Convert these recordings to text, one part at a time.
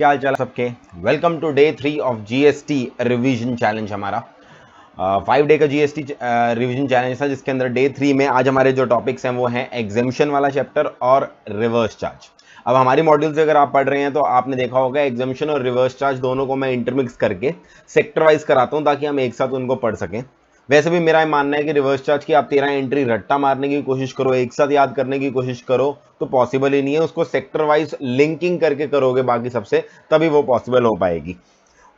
क्या हाल चाल सबके। Welcome to day 3 of GST revision challenge. हमारा 5 डे का जीएसटी रिवीजन चैलेंज था, जिसके अंदर डे 3 में आज हमारे जो टॉपिक्स हैं वो हैं एग्जेम्पशन वाला चैप्टर और रिवर्स चार्ज। अब हमारी मॉड्यूल से अगर आप पढ़ रहे हैं तो आपने देखा होगा एग्जेम्पशन और रिवर्स चार्ज दोनों को मैं इंटरमिक्स करके सेक्टर वाइज कराता हूं ताकि हम एक साथ उनको पढ़ सकें। वैसे भी मेरा मानना है कि रिवर्स चार्ज की आप 13 एंट्री रट्टा मारने की कोशिश करो, एक साथ याद करने की कोशिश करो तो पॉसिबल ही नहीं है। उसको सेक्टर वाइज लिंकिंग करके करोगे बाकी सबसे, तभी वो पॉसिबल हो पाएगी।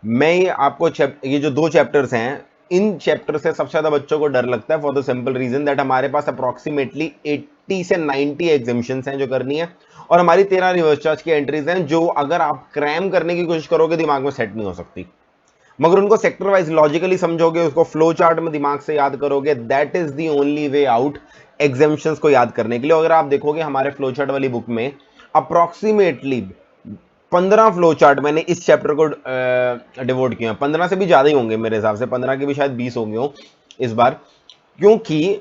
मैं ये आपको ये जो 2 चैप्टर्स हैं, इन चैप्टर से सबसे ज्यादा बच्चों को डर लगता है for the simple reason that हमारे पास अप्रोक्सीमेटली 80 से 90 एग्जामिशंस हैं जो करनी है, और हमारी 13 रिवर्स चार्ज की एंट्रीज हैं जो अगर आप क्रैम करने की कोशिश करोगे दिमाग में सेट नहीं हो सकती। मगर उनको सेक्टर वाइज लॉजिकली समझोगे, उसको फ्लो चार्ट में दिमाग से याद करोगे, that is the only way out एग्जामिशंस को याद करने के लिए। अगर आप देखोगे हमारे फ्लो चार्ट वाली बुक में अप्रोक्सीमेटली 15 फ्लो चार्ट मैंने इस चैप्टर को डिवोट किया। 15 से भी ज्यादा ही होंगे मेरे हिसाब से, 15 के भी शायद 20 होंगे हो इस बार, क्योंकि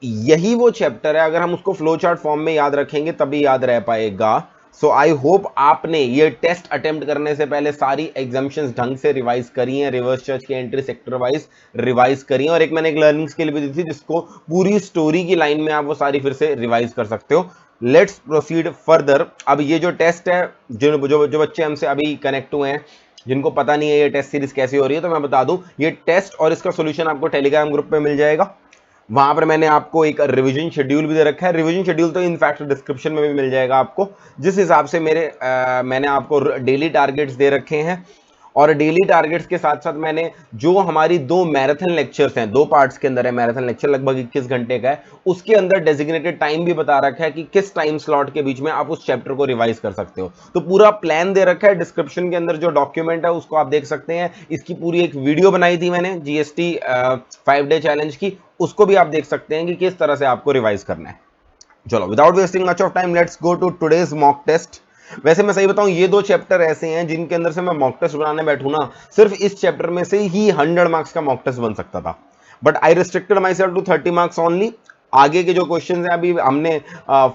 यही वो चैप्टर है अगर हम उसको फ्लो चार्ट फॉर्म में याद रखेंगे तभी याद रह पाएगा। सो आई होप आपने ये टेस्ट अटेम्प्ट करने से पहले सारी एग्जाम्पशंस ढंग से रिवाइज करी हैं, रिवर्स चार्ज की एंट्री सेक्टर वाइज रिवाइज करी हैं, और एक मैंने एक लर्निंग स्किल भी दी थी जिसको पूरी स्टोरी की लाइन में आप वो सारी फिर से रिवाइज कर सकते हो। Let's proceed further. अब ये जो टेस्ट है, जो जो जो बच्चे हमसे अभी कनेक्ट हुए हैं, जिनको पता नहीं है ये टेस्ट सीरीज कैसी हो रही है, तो मैं बता दूं ये टेस्ट और इसका सोल्यूशन आपको टेलीग्राम ग्रुप पे मिल जाएगा। वहां पर मैंने आपको एक रिवीजन शेड्यूल भी दे रखा है। रिवीजन शेड्यूल तो इनफैक्ट डिस्क्रिप्शन में भी मिल जाएगा आपको, जिस हिसाब से मैंने आपको डेली टारगेट्स दे रखे हैं। और डेली टारगेट्स के साथ साथ मैंने जो हमारी 2 मैराथन लेक्चर्स हैं, 2 पार्ट्स के अंदर है मैराथन लेक्चर, लगभग 21 घंटे का है, उसके अंदर डेजिग्नेटेड टाइम भी बता रखा है कि किस टाइम स्लॉट के बीच में आप उस चैप्टर को रिवाइज कर सकते हो। तो पूरा प्लान दे रखा है। डिस्क्रिप्शन के अंदर जो डॉक्यूमेंट है उसको आप देख सकते हैं। इसकी पूरी एक वीडियो बनाई थी मैंने जीएसटी 5 डे चैलेंज की, उसको भी आप देख सकते हैं कि किस तरह से आपको रिवाइज करना है। चलो, without wasting much of time let's go to today's mock test. वैसे मैं सही बताऊं, ये 2 चैप्टर ऐसे हैं जिनके अंदर से मैं मॉक टेस्ट बनाने बैठू ना, सिर्फ इस चैप्टर में से ही 100 मार्क्स का मॉक टेस्ट बन सकता था, but I restricted myself to 30 marks only. आगे के जो क्वेश्चंस हैं अभी हमने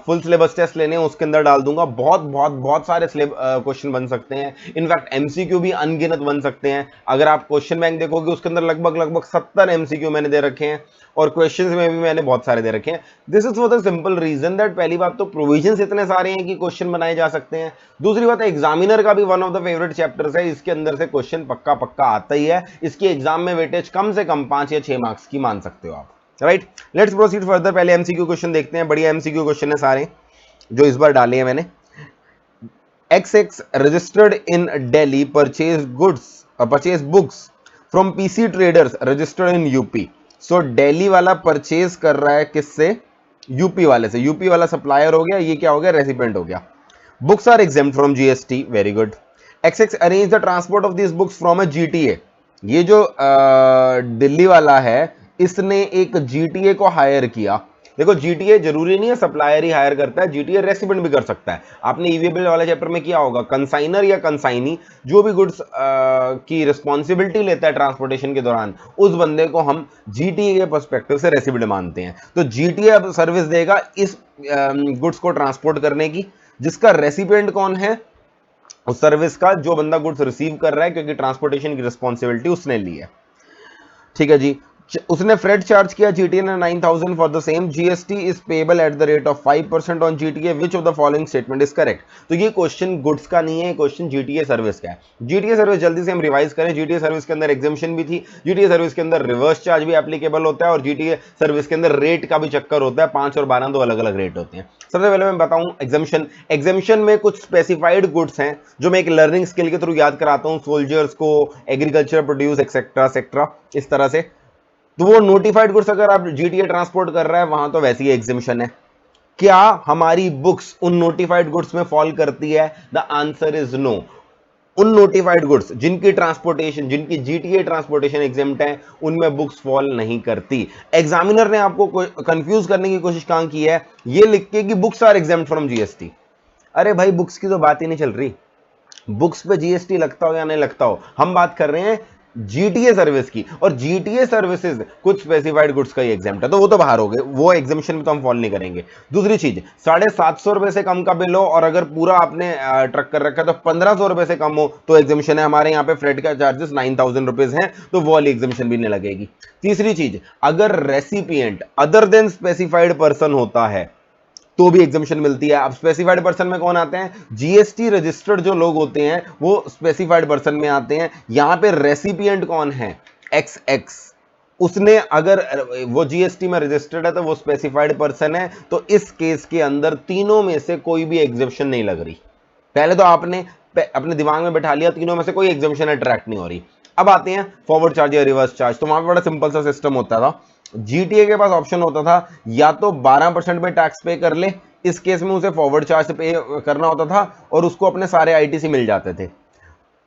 फुल सिलेबस टेस्ट लेने हैं, उसके अंदर डाल दूंगा। बहुत बहुत बहुत सारे क्वेश्चन बन सकते हैं, इनफैक्ट एमसीक्यू भी अनगिनत बन सकते हैं। अगर आप क्वेश्चन बैंक देखोगे उसके अंदर लगभग लगभग 70 एमसीक्यू मैंने दे रखे हैं, और क्वेश्चंस में भी मैंने बहुत सारे दे रखे हैं। This is for the simple reason that पहली बात तो प्रोविजंस इतने सारे हैं कि क्वेश्चन बनाए जा सकते हैं। दूसरी बात है एग्जामिनर का भी one of the favourite chapters है, इसके अंदर से क्वेश्चन पक्का पक्का आता ही है। इसकी एग्जाम में वेटेज कम से कम 5 या 6 मार्क्स की मान सकते हो आप। Right, let's proceed further. पहले एमसीक्यू क्वेश्चन देखते हैं। बढ़िया एमसीक्यू क्वेश्चन है सारे जो इस बार डाले हैं मैंने। XX registered in Delhi purchase books from PC traders registered in UP. So Delhi वाला परचेज कर रहा है किससे? यूपी वाले से। यूपी वाला सप्लायर हो गया, ये क्या हो गया? रेसिपेंट हो गया। Books are exempt from GST, very good. XX arrange the transport of this books from a GTA. ये जो दिल्ली वाला है, इसने एक जीटीए को हायर किया। देखो, जीटीए जरूरी नहीं है सप्लायर ही हायर करता है, जीटीए रेसिडेंट भी कर सकता है। आपने ईवीएबीएल वाले चैप्टर में किया होगा, कंसाइनर या कंसाइनी जो भी गुड्स की रिस्पॉन्सिबिलिटी लेता है ट्रांसपोर्टेशन के दौरान, उस बंदे को हम जीटीए के पर्सपेक्टिव से रेसिडेंट मानते हैं। तो जीटीए अब सर्विस देगा इस गुड्स को ट्रांसपोर्ट करने की, जिसका रेसिपिएंट कौन है? उस सर्विस का जो बंदा गुड्स रिसीव कर रहा है, क्योंकि ट्रांसपोर्टेशन की रिस्पॉन्सिबिलिटी उसने ली है। ठीक है जी। उसने फ्रेट चार्ज किया जीटीए ने 9000 for the same. GST is payable at the rate of 5% on GTA, which of the following statement is correct? तो ये क्वेश्चन गुड्स का नहीं है, क्वेश्चन जीटीए सर्विस का है। जीटीए सर्विस जल्दी से हम रिवाइज करें। जीटीए सर्विस के अंदर एग्जेम्पशन भी थी, जीटीए सर्विस के अंदर रिवर्स चार्ज भी एप्लीकेबल होता है, और जीटीए सर्विस के अंदर रेट का भी चक्कर होता है। 5 और 12 दो अलग अलग रेट होते हैं। सबसे पहले मैं बताऊं एग्जेम्पशन। एग्जेम्पशन में कुछ स्पेसिफाइड गुड्स हैं जो मैं एक लर्निंग स्किल के थ्रू याद कराता हूं, सोल्जर्स को, एग्रीकल्चर प्रोड्यूस एक्सेट्रा एक्सेट्रा, इस तरह से। तो वो नोटिफाइड गुड्स अगर आप जीटीए ट्रांसपोर्ट कर रहा है वहां तो वैसी एग्जिबिशन है। क्या हमारी बुक्स उन नोटिफाइड गुड्स में फॉल करती है? The answer is no. उन नोटिफाइड गुड्स जिनकी ट्रांसपोर्टेशन, जिनकी जीटीए ट्रांसपोर्टेशन एग्जेम्प्ट है, उनमें बुक्स फॉल नहीं करती। एग्जामिनर ने आपको कंफ्यूज करने की कोशिश कहां की है? ये लिख के कि books are exempt from GST. अरे भाई, बुक्स की तो बात ही नहीं चल रही। बुक्स पे जीएसटी लगता हो या नहीं लगता हो, हम बात कर रहे हैं जीटीए सर्विस की, और जीटीए सर्विसेज कुछ स्पेसिफाइड गुड्स का ही एग्जाम्प्ट है, तो वो तो बाहर हो गए, वो एग्जामेशन में तो हम फॉलो नहीं करेंगे। दूसरी चीज, 750 रुपए से कम का बिल हो और अगर पूरा आपने ट्रक कर रखा है तो 1500 रुपए से कम हो तो एग्जामेशन है। हमारे यहाँ पे फ्रेट का चार्जेस 9000 रुपीज है, तो वो वाली एग्जामेशन भी नहीं लगेगी। तीसरी चीज, अगर recipient other than specified person होता है तो भी एग्जामेशन मिलती है। अब स्पेसिफाइड पर्सन में कौन आते हैं? जीएसटी रजिस्टर्ड जो लोग होते हैं वो स्पेसिफाइड पर्सन में आते हैं। यहां पे रेसिपिएंट कौन है? एक्स एक्स, उसने अगर वो जीएसटी में रजिस्टर्ड है तो वो स्पेसिफाइड पर्सन है, तो इस केस के अंदर तीनों में से कोई भी एग्जामेशन नहीं लग रही। पहले तो आपने अपने दिमाग में बैठा लिया तीनों में से कोई एग्जामेशन अट्रैक्ट नहीं हो रही। अब आते हैं फॉरवर्ड चार्ज या रिवर्स चार्ज, तो वहां पे बड़ा सिंपल सा सिस्टम होता था। जीटीए के पास ऑप्शन होता था या तो 12% में टैक्स पे कर ले, इस केस में उसे फॉरवर्ड चार्ज पे करना होता था और उसको अपने सारे आईटीसी मिल जाते थे।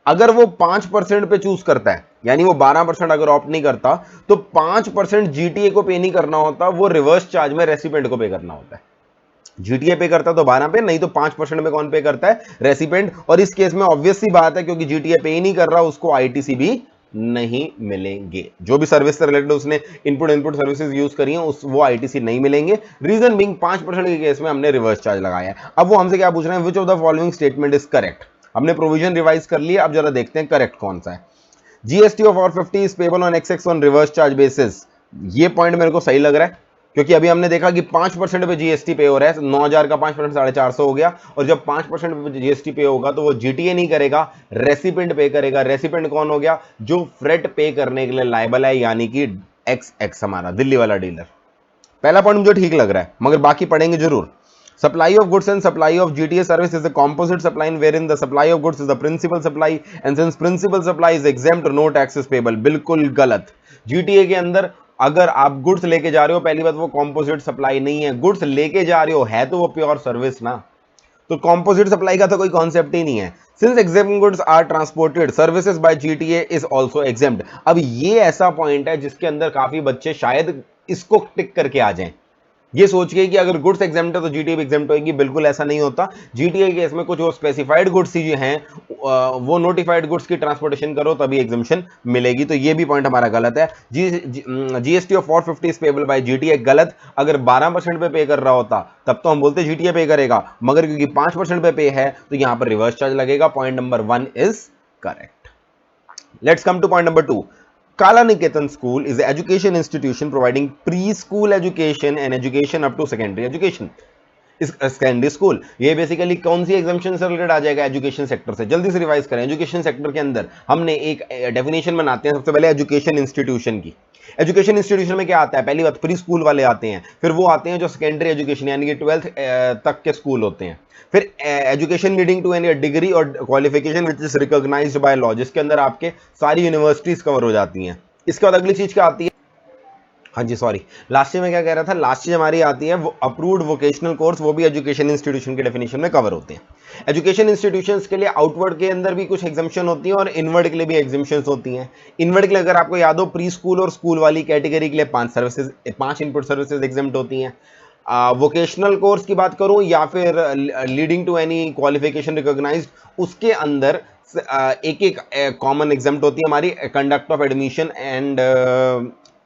अगर वो 5% पे चूज करता है, यानी वो 12% अगर ऑप्ट नहीं करता, तो 5% जीटीए को पे नहीं करना होता, वो रिवर्स चार्ज में रेसिपेंट को पे करना होता है। जीटीए पे करता तो 12 पे, नहीं तो 5% में कौन पे करता है? रेसिपेंट। और इस केस में ऑब्वियस सी बात है, क्योंकि जीटीए पे ही नहीं कर रहा, उसको आईटीसी भी नहीं मिलेंगे। जो भी सर्विस से रिलेटेड उसने इनपुट सर्विसेज यूज करी हैं उस वो आईटीसी नहीं मिलेंगे। रीजन बीइंग 5% के केस में हमने रिवर्स चार्ज लगाया है। अब वो हमसे क्या पूछ रहे हैं? Which of the following statement is correct. हमने प्रोविजन रिवाइज कर लिया, अब जरा देखते हैं करेक्ट कौन सा है। GST of 450 is payable on x on reverse charge basis, ये पॉइंट मेरे को सही लग रहा है, क्योंकि अभी हमने देखा कि 5% पे जीएसटी पे हो रहा है, 9000 का 5% 450 हो गया, और जब 5% पे जीएसटी पे होगा तो वो जीटीए नहीं करेगा, रेसिपेंट पे करेगा। रेसिपेंट कौन हो गया? जो फ्रेट पे करने के लिए लायबल है, यानी कि एक्स एक्स, हमारा दिल्ली वाला डीलर। पहला पॉइंट मुझे ठीक लग रहा है, मगर बाकी पढ़ेंगे जरूर। Supply of goods and supply of GTA service is a composite supply wherein the supply of goods is the principal supply and since principal supply is exempt no tax is payable। बिल्कुल गलत। GTA के अंदर अगर आप goods लेके जा रहे हो, पहली बात वो कॉम्पोजिट सप्लाई नहीं है, गुड्स लेके जा रहे हो है तो वो प्योर सर्विस ना, तो कॉम्पोजिट सप्लाई का तो कोई कॉन्सेप्ट ही नहीं है। Since exempt goods are transported services by GTA is also exempt। अब ये ऐसा पॉइंट है जिसके अंदर काफी बच्चे शायद इसको टिक करके आ जाएं, ये सोच के कि अगर गुड्स एग्जाम्प्ट है तो जीटीए भी एग्जाम्प्ट होगी। बिल्कुल ऐसा नहीं होता। जीटीए केस में कुछ वो स्पेसिफाइड गुड्स ही हैं, वो नोटिफाइड गुड्स की ट्रांसपोर्टेशन करो तभी एग्जाम्पशन मिलेगी, तो ये भी पॉइंट हमारा गलत है। GST of 450 is payable by GTA, गलत। अगर 12% पे कर रहा होता तब तो हम बोलते जीटीए पे करेगा, मगर क्योंकि 5% पे है तो यहां पर रिवर्स चार्ज लगेगा। Point number 1 is correct. Let's come two point number 2। Kala Niketan School is an education institution providing preschool education and education up to secondary education। इस सेकेंडरी स्कूल, ये बेसिकली कौन सी एग्जाम्पशन से related आ जाएगा? Education sector से। जल्दी से revise करें। Education sector के अंदर हमने एक डेफिनेशन बनाते हैं सबसे पहले एजुकेशन इंस्टीट्यूशन की। एजुकेशन इंस्टीट्यूशन में क्या आता है? पहली बात प्री स्कूल वाले आते हैं, फिर वो आते हैं जो सेकेंडरी एजुकेशन यानी कि 12th तक के स्कूल होते हैं, फिर education leading to any degree और qualification which is recognised by law, जिसके अंदर आपके सारी यूनिवर्सिटीज कवर हो जाती हैं। इसके बाद अगली चीज क्या आती है? हाँ जी सॉरी, लास्ट में क्या कह रहा था? लास्ट चीज हमारी आती है वो अप्रूव्ड वोकेशनल कोर्स, वो भी एजुकेशन इंस्टीट्यूशन के डेफिनेशन में कवर होते हैं। एजुकेशन इंस्टीट्यूशंस के लिए आउटवर्ड के अंदर भी कुछ एग्जाम्पशन होती है और इनवर्ड के लिए भी एग्जाम्पशंस होती हैं। इनवर्ड के लिए अगर आपको याद हो, प्री स्कूल और स्कूल वाली कैटेगरी के लिए 5 इनपुट सर्विसेज एग्जाम्प्ट होती हैं। वोकेशनल कोर्स की बात करूं या फिर leading to any qualification recognised, उसके अंदर एक एक कॉमन एग्जाम्प्ट होती है हमारी कंडक्ट ऑफ एडमिशन एंड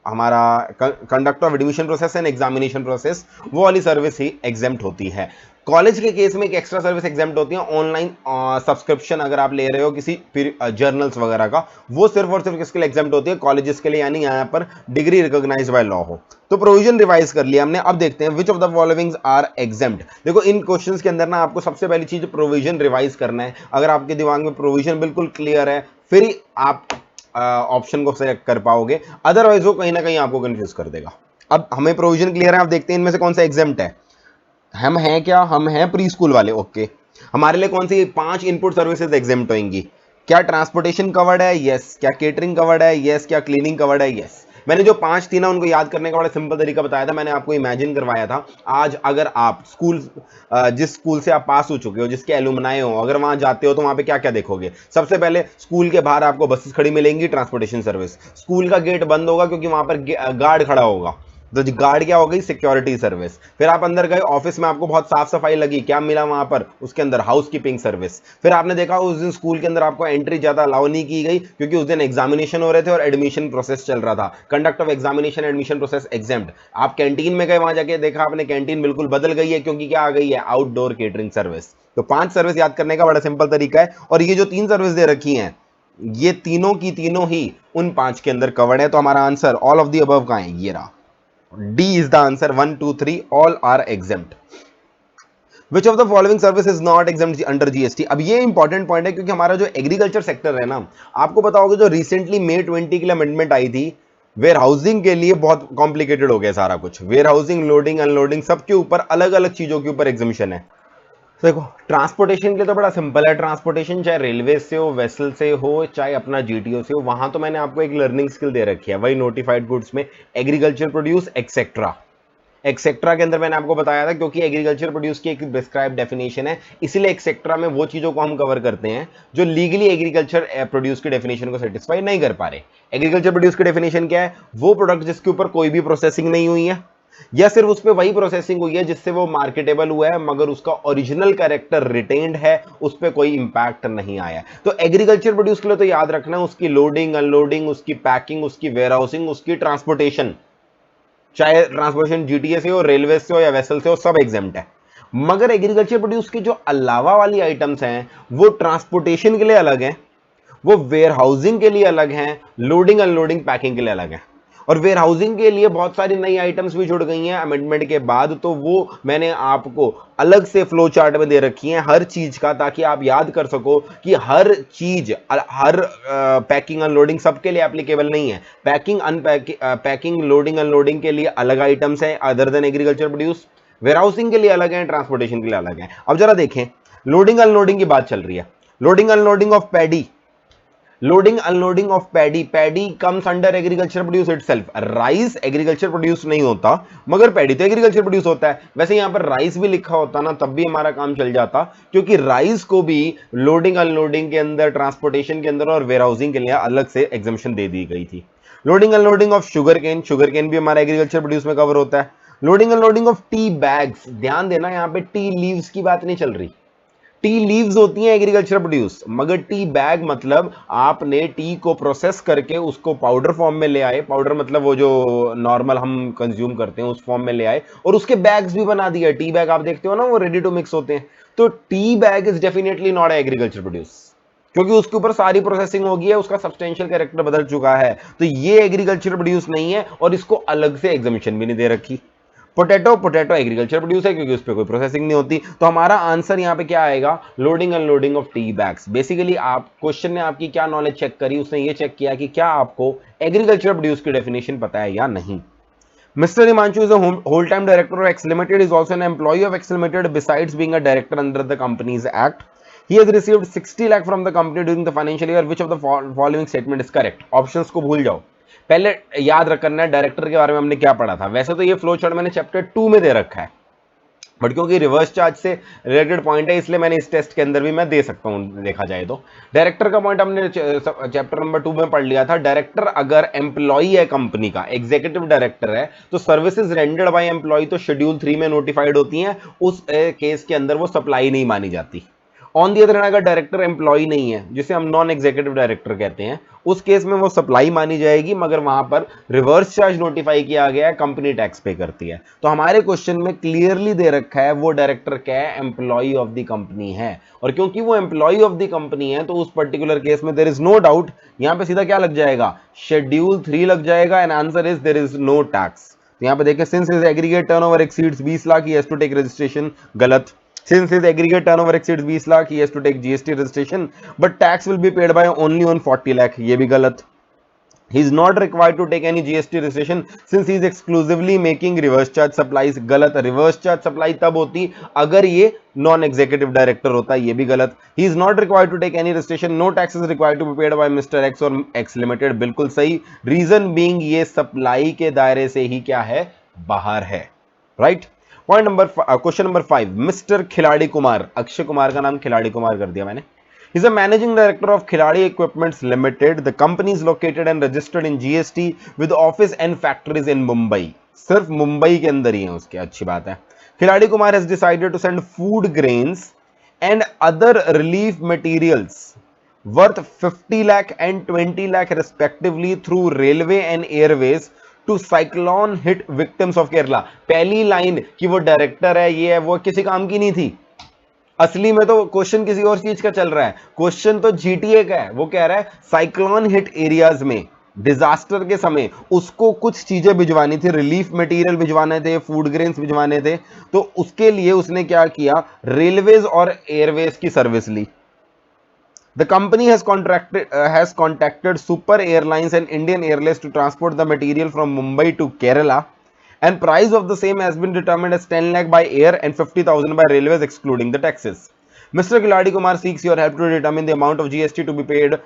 हमारा conduct of admission process and examination process, वो वाली सर्विस ही एग्जाम्प्ट होती है। कॉलेज के केस में एक एक्स्ट्रा सर्विस एग्जाम्प्ट होती है, ऑनलाइन सब्सक्रिप्शन अगर आप ले रहे हो किसी जर्नल्स वगैरह का, वो सिर्फ और सिर्फ किसके लिए एग्जाम्प्ट होती है? कॉलेजेस के लिए, यानी यहाँ पर डिग्री रिकॉग्नाइज बाय लॉ हो। तो प्रोविजन रिवाइज कर लिया हमने। अब देखते हैं which of the followings are exempt. देखो इन क्वेश्चंस के अंदर ना आपको सबसे पहली चीज प्रोविजन रिवाइज करना है। अगर आपके दिमाग में प्रोविजन बिल्कुल क्लियर है फिर ही आप ऑप्शन को सेलेक्ट कर पाओगे, अदरवाइज वो कहीं ना कहीं आपको कंफ्यूज कर देगा। अब हमें प्रोविजन क्लियर है, आप देखते हैं इनमें से कौन सा एग्जाम्प्ट है। हम हैं क्या? हम हैं प्री स्कूल वाले। ओके, हमारे लिए कौन सी 5 इनपुट सर्विसेज एग्जाम्प्ट होंगी? क्या ट्रांसपोर्टेशन कवर्ड है? यस। क्या केटरिंग कवर्ड है? यस। क्या क्लीनिंग कवर्ड है? यस। मैंने जो 5 थी ना उनको याद करने का बड़ा सिंपल तरीका बताया था, मैंने आपको इमेजिन करवाया था। आज अगर आप स्कूल जिस स्कूल से आप पास हो चुके हो, जिसके एलुमनाई हो, अगर वहां जाते हो तो वहां पे क्या क्या देखोगे? सबसे पहले स्कूल के बाहर आपको बसेस खड़ी मिलेंगी, ट्रांसपोर्टेशन सर्विस। स्कूल का गेट बंद होगा क्योंकि वहां पर गार्ड खड़ा होगा, तो गार्ड क्या हो गई, सिक्योरिटी सर्विस। फिर आप अंदर गए ऑफिस में, आपको बहुत साफ सफाई लगी, क्या मिला वहां पर, उसके अंदर हाउसकीपिंग सर्विस। फिर आपने देखा उस दिन स्कूल के अंदर आपको एंट्री ज्यादा अलाउ नहीं की गई क्योंकि उस दिन एग्जामिनेशन हो रहे थे और एडमिशन प्रोसेस चल रहा था, conduct of examination admission process exempt. आप कैंटीन में गए, वहां जाके देखा आपने कैंटीन बिल्कुल बदल गई है क्योंकि क्या आ गई है, आउटडोर केटरिंग सर्विस। तो 5 सर्विस याद करने का बड़ा सिंपल तरीका है, और ये जो 3 सर्विस दे रखी हैं ये तीनों की तीनों ही उन 5 के अंदर कवर्ड है। तो हमारा answer all of the above कहां है, ये रहा, D is the answer, 1 2 3 all are exempt. Which of the following service is not exempt under GST? अब ये इंपॉर्टेंट पॉइंट है क्योंकि हमारा जो एग्रीकल्चर सेक्टर है ना, आपको पता होगा जो रिसेंटली May 20 के लिए अमेंडमेंट आई थी, वेयर हाउसिंग के लिए बहुत कॉम्प्लिकेटेड हो गया सारा कुछ। वेयर हाउसिंग, लोडिंग अनलोडिंग, सबके ऊपर अलग अलग चीजों के ऊपर एग्जामिशन है। देखो ट्रांसपोर्टेशन के लिए तो बड़ा सिंपल है, ट्रांसपोर्टेशन चाहे रेलवे से हो, वेसल से हो, चाहे अपना जीटीओ से हो, वहां तो मैंने आपको एक लर्निंग स्किल दे रखी है, वही नोटिफाइड गुड्स में एग्रीकल्चर प्रोड्यूस एक्सेट्रा। एक्सेट्रा के अंदर मैंने आपको बताया था क्योंकि एग्रीकल्चर प्रोड्यूस की एक प्रिस्क्राइब डेफिनेशन है, इसीलिए एक्सेट्रा में वो चीजों को हम कवर करते हैं जो लीगली एग्रीकल्चर प्रोड्यूस की डेफिनेशन को सेटिस्फाई नहीं कर पा रहे। एग्रीकल्चर प्रोड्यूस की डेफिनेशन क्या है, वो प्रोडक्ट जिसके ऊपर कोई भी प्रोसेसिंग नहीं हुई है या सिर्फ उस पर वही प्रोसेसिंग हुई है जिससे वो मार्केटेबल हुआ है मगर उसका ओरिजिनल कैरेक्टर रिटेन्ड है, उस पर कोई इंपैक्ट नहीं आया। तो एग्रीकल्चर प्रोड्यूस के लिए तो याद रखना उसकी लोडिंग अनलोडिंग, उसकी पैकिंग, उसकी वेयरहाउसिंग, उसकी ट्रांसपोर्टेशन, चाहे ट्रांसपोर्टेशन जीटीए से हो, रेलवे से हो या वेसल से हो, सब एग्जेम्प्ट है। मगर एग्रीकल्चर प्रोड्यूस के जो अलावा वाली आइटम्स हैं वो ट्रांसपोर्टेशन के लिए अलग हैं, वो वेयर हाउसिंग के लिए अलग हैं, लोडिंग अनलोडिंग पैकिंग के लिए अलग हैं। और वेयर हाउसिंग के लिए बहुत सारी नई आइटम्स भी जुड़ गई हैं अमेंडमेंट के बाद, तो वो मैंने आपको अलग से फ्लो चार्ट में दे रखी हैं हर चीज का, ताकि आप याद कर सको कि हर चीज, हर पैकिंग अनलोडिंग सबके लिए एप्लीकेबल नहीं है। पैकिंग पैकिंग लोडिंग अनलोडिंग के लिए अलग आइटम्स हैं other than agriculture produce, warehousing के लिए अलग है, ट्रांसपोर्टेशन के लिए अलग है। अब जरा देखें, लोडिंग अनलोडिंग की बात चल रही है, loading unloading of paddy, loading unloading of paddy, paddy comes under agriculture produce itself. Rice agriculture produce नहीं होता मगर पैडी तो एग्रीकल्चर प्रोड्यूस होता है। वैसे यहां पर राइस भी लिखा होता ना तब भी हमारा काम चल जाता, क्योंकि राइस को भी लोडिंग अनलोडिंग के अंदर, ट्रांसपोर्टेशन के अंदर और वेयरहाउसिंग के लिए अलग से एग्जम्पशन दे दी गई थी। Loading unloading of sugar cane भी हमारा एग्रीकल्चर प्रोड्यूस में कवर होता है। Loading unloading of tea bags, ध्यान देना यहां पे टी लीव्स की बात नहीं चल रही, टी लीव्स होती हैं एग्रीकल्चर प्रोड्यूस, मगर टी बैग मतलब आपने टी को प्रोसेस करके उसको पाउडर फॉर्म में ले आए, पाउडर मतलब वो जो नॉर्मल हम कंज्यूम करते हैं उस फॉर्म में ले आए और उसके बैग्स भी बना दिए। टी बैग आप देखते हो ना, वो रेडी टू मिक्स होते हैं। तो tea bag is definitely not agriculture produce क्योंकि उसके ऊपर सारी प्रोसेसिंग हो गई है, उसका सब्सटेंशियल कैरेक्टर बदल चुका है। तो ये एग्रीकल्चर प्रोड्यूस नहीं है और इसको अलग से एग्जामिशन भी नहीं दे रखी। पोटैटो, पोटैटो एग्रीकल्चर प्रोड्यूस है क्योंकि उस पर कोई प्रोसेसिंग नहीं होती। तो हमारा आंसर यहां पे क्या आएगा, loading unloading of tea bags. Basically आप क्वेश्चन ने आपकी क्या नॉलेज चेक करी, उसने ये चेक किया कि क्या आपको एग्रीकल्चर प्रोड्यूस की डेफिनेशन पता है या नहीं। Mr. Himanshu is a whole-time director of X Limited, is also an employee of X Limited besides being a director under the Companies Act. He has received 60 lakh from the company during the financial year. Which of the following statement is correct? Options को भूल जाओ, पहले याद रखना है director के बारे में हमने क्या पढ़ा था। वैसे तो ये फ्लो चार्ट मैंने चैप्टर 2 में दे रखा है, बट क्योंकि रिवर्स चार्ज से रिलेटेड पॉइंट है इसलिए मैंने इस टेस्ट के अंदर भी मैं दे सकता हूं। देखा जाए तो डायरेक्टर का पॉइंट हमने चैप्टर नंबर 2 में पढ़ लिया था। डायरेक्टर अगर एम्प्लॉई है कंपनी का, एग्जीक्यूटिव डायरेक्टर है, तो सर्विसेज रेंडर्ड बाय एम्प्लॉई तो शेड्यूल 3 में नोटिफाइड होती हैं, उस केस के अंदर वो सप्लाई नहीं मानी जाती। ऑन दी अदर हैंड अगर डायरेक्टर एम्प्लॉई नहीं है, जिसे हम नॉन एग्जीक्यूटिव डायरेक्टर कहते हैं, उस केस में वो सप्लाई मानी जाएगी, मगर वहां पर रिवर्स चार्ज नोटिफाई किया गया है, कंपनी टैक्स पे करती है। तो हमारे क्वेश्चन में क्लियरली दे रखा है वो डायरेक्टर क्या है, एम्प्लॉई ऑफ द कंपनी है। और क्योंकि वो एम्प्लॉई ऑफ द कंपनी है तो उस पर्टिकुलर केस में देयर इज नो डाउट, यहां पे सीधा क्या लग जाएगा, शेड्यूल 3 लग जाएगा and answer is there is no tax. तो यहां पे देखिए, since his aggregate turnover exceeds 20 lakh he has to take registration, गलत। Since his aggregate turnover exceeds 20 lakh, he has to take GST registration, but tax will be paid by only on 40 lakh. ये भी गलत। He is not required to take any GST registration since he is exclusively making reverse charge supplies. गलत। reverse charge supply तब होती अगर ये non executive director होता, ये भी गलत। He is not required to take any registration. No tax is required to be paid by Mr. X और X Limited. बिल्कुल सही। रीजन बीइंग ये सप्लाई के दायरे से ही क्या है, बाहर है, right. Point number question number 5, mister खिलाड़ी कुमार, अक्षय कुमार का नाम खिलाड़ी कुमार कर दिया मैंने। He's a managing director of Khiladi Equipments Limited. The company is located and registered in GST with office and factories in Mumbai. सिर्फ मुंबई के अंदर ही है उसके, अच्छी बात है। Khiladi Kumar has decided to send food grains and other relief materials worth 50 lakh and 20 lakh respectively through railway and airways to cyclone hit victims of Kerala। पहली line कि वो डायरेक्टर है, ये है वो, किसी काम की नहीं थी। असली में तो क्वेश्चन किसी और चीज का चल रहा है। क्वेश्चन तो जीटीए का है। वो कह रहा है साइक्लोन हिट एरियाज में डिजास्टर के समय उसको कुछ चीजें भिजवानी थी, रिलीफ मटेरियल भिजवाने थे, फूड ग्रेन्स भिजवाने थे, तो उसके लिए उसने क्या किया, रेलवेज और एयरवेज की सर्विस ली। The company has contacted Super Airlines and Indian Airlines to transport the material from Mumbai to Kerala, and price of the same has been determined as 10 lakh by air and 50,000 by railways excluding the taxes. Mr. Giladi Kumar seeks your help to determine the amount of GST to be paid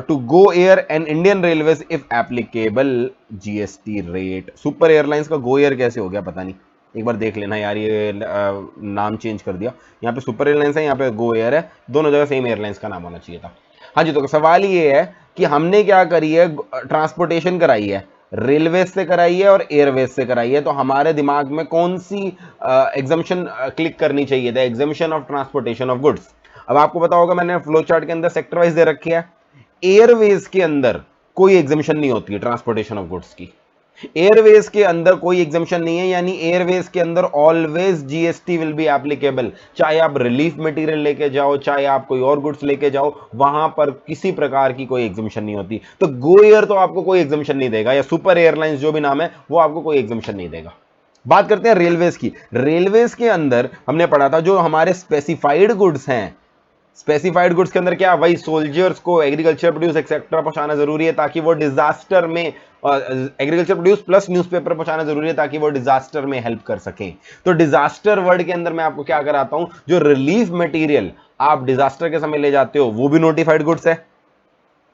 to Go Air and Indian Railways if applicable। GST rate Super Airlines का Go Air कैसे हो गया पता नहीं, एक बार देख लेना यार, ये नाम चेंज कर दिया। यहाँ पे सुपर एयरलाइंस है, यहाँ पे गो एयर है, दोनों जगह सेम एयरलाइंस का नाम होना चाहिए था। हाँ जी, तो सवाल ये है कि हमने क्या करी है, ट्रांसपोर्टेशन कराई है, रेलवे से कराई है और एयरवेज से कराई है, तो हमारे दिमाग में कौन सी एग्जम्पशन क्लिक करनी चाहिए था, exemption of transportation of goods. अब आपको पता होगा मैंने फ्लो चार्ट के अंदर सेक्टर वाइज दे रखी है, एयरवेज के अंदर कोई एग्जम्पशन नहीं होती है ट्रांसपोर्टेशन ऑफ गुड्स की, एयरवेज के अंदर कोई एग्जम्पशन नहीं है, यानी एयरवेज के अंदर always GST will be applicable, चाहे आप रिलीफ मटेरियल लेके जाओ, चाहे आप कोई और गुड्स लेके जाओ, वहां पर किसी प्रकार की कोई एग्जम्पशन नहीं होती। तो गो एयर तो आपको कोई एग्जम्पशन नहीं देगा, या सुपर एयरलाइंस जो भी नाम है वो आपको कोई एग्जम्पशन नहीं देगा। बात करते हैं रेलवेज की। रेलवेज के अंदर हमने पढ़ा था जो हमारे स्पेसिफाइड गुड्स हैं, स्पेसिफाइड गुड्स के अंदर क्या, वही सोल्जर्स को एग्रीकल्चर प्रोड्यूस एक्सेट्रा पहुंचाना जरूरी है ताकि वो डिजास्टर में, एग्रीकल्चर प्रोड्यूस प्लस न्यूज़पेपर पहुंचाना जरूरी है ताकि वो डिजास्टर में हेल्प कर सकें। तो डिजास्टर वर्ड के अंदर मैं आपको क्या कराता हूं, जो रिलीफ मटेरियल आप डिजास्टर के समय ले जाते हो वो भी नोटिफाइड गुड्स है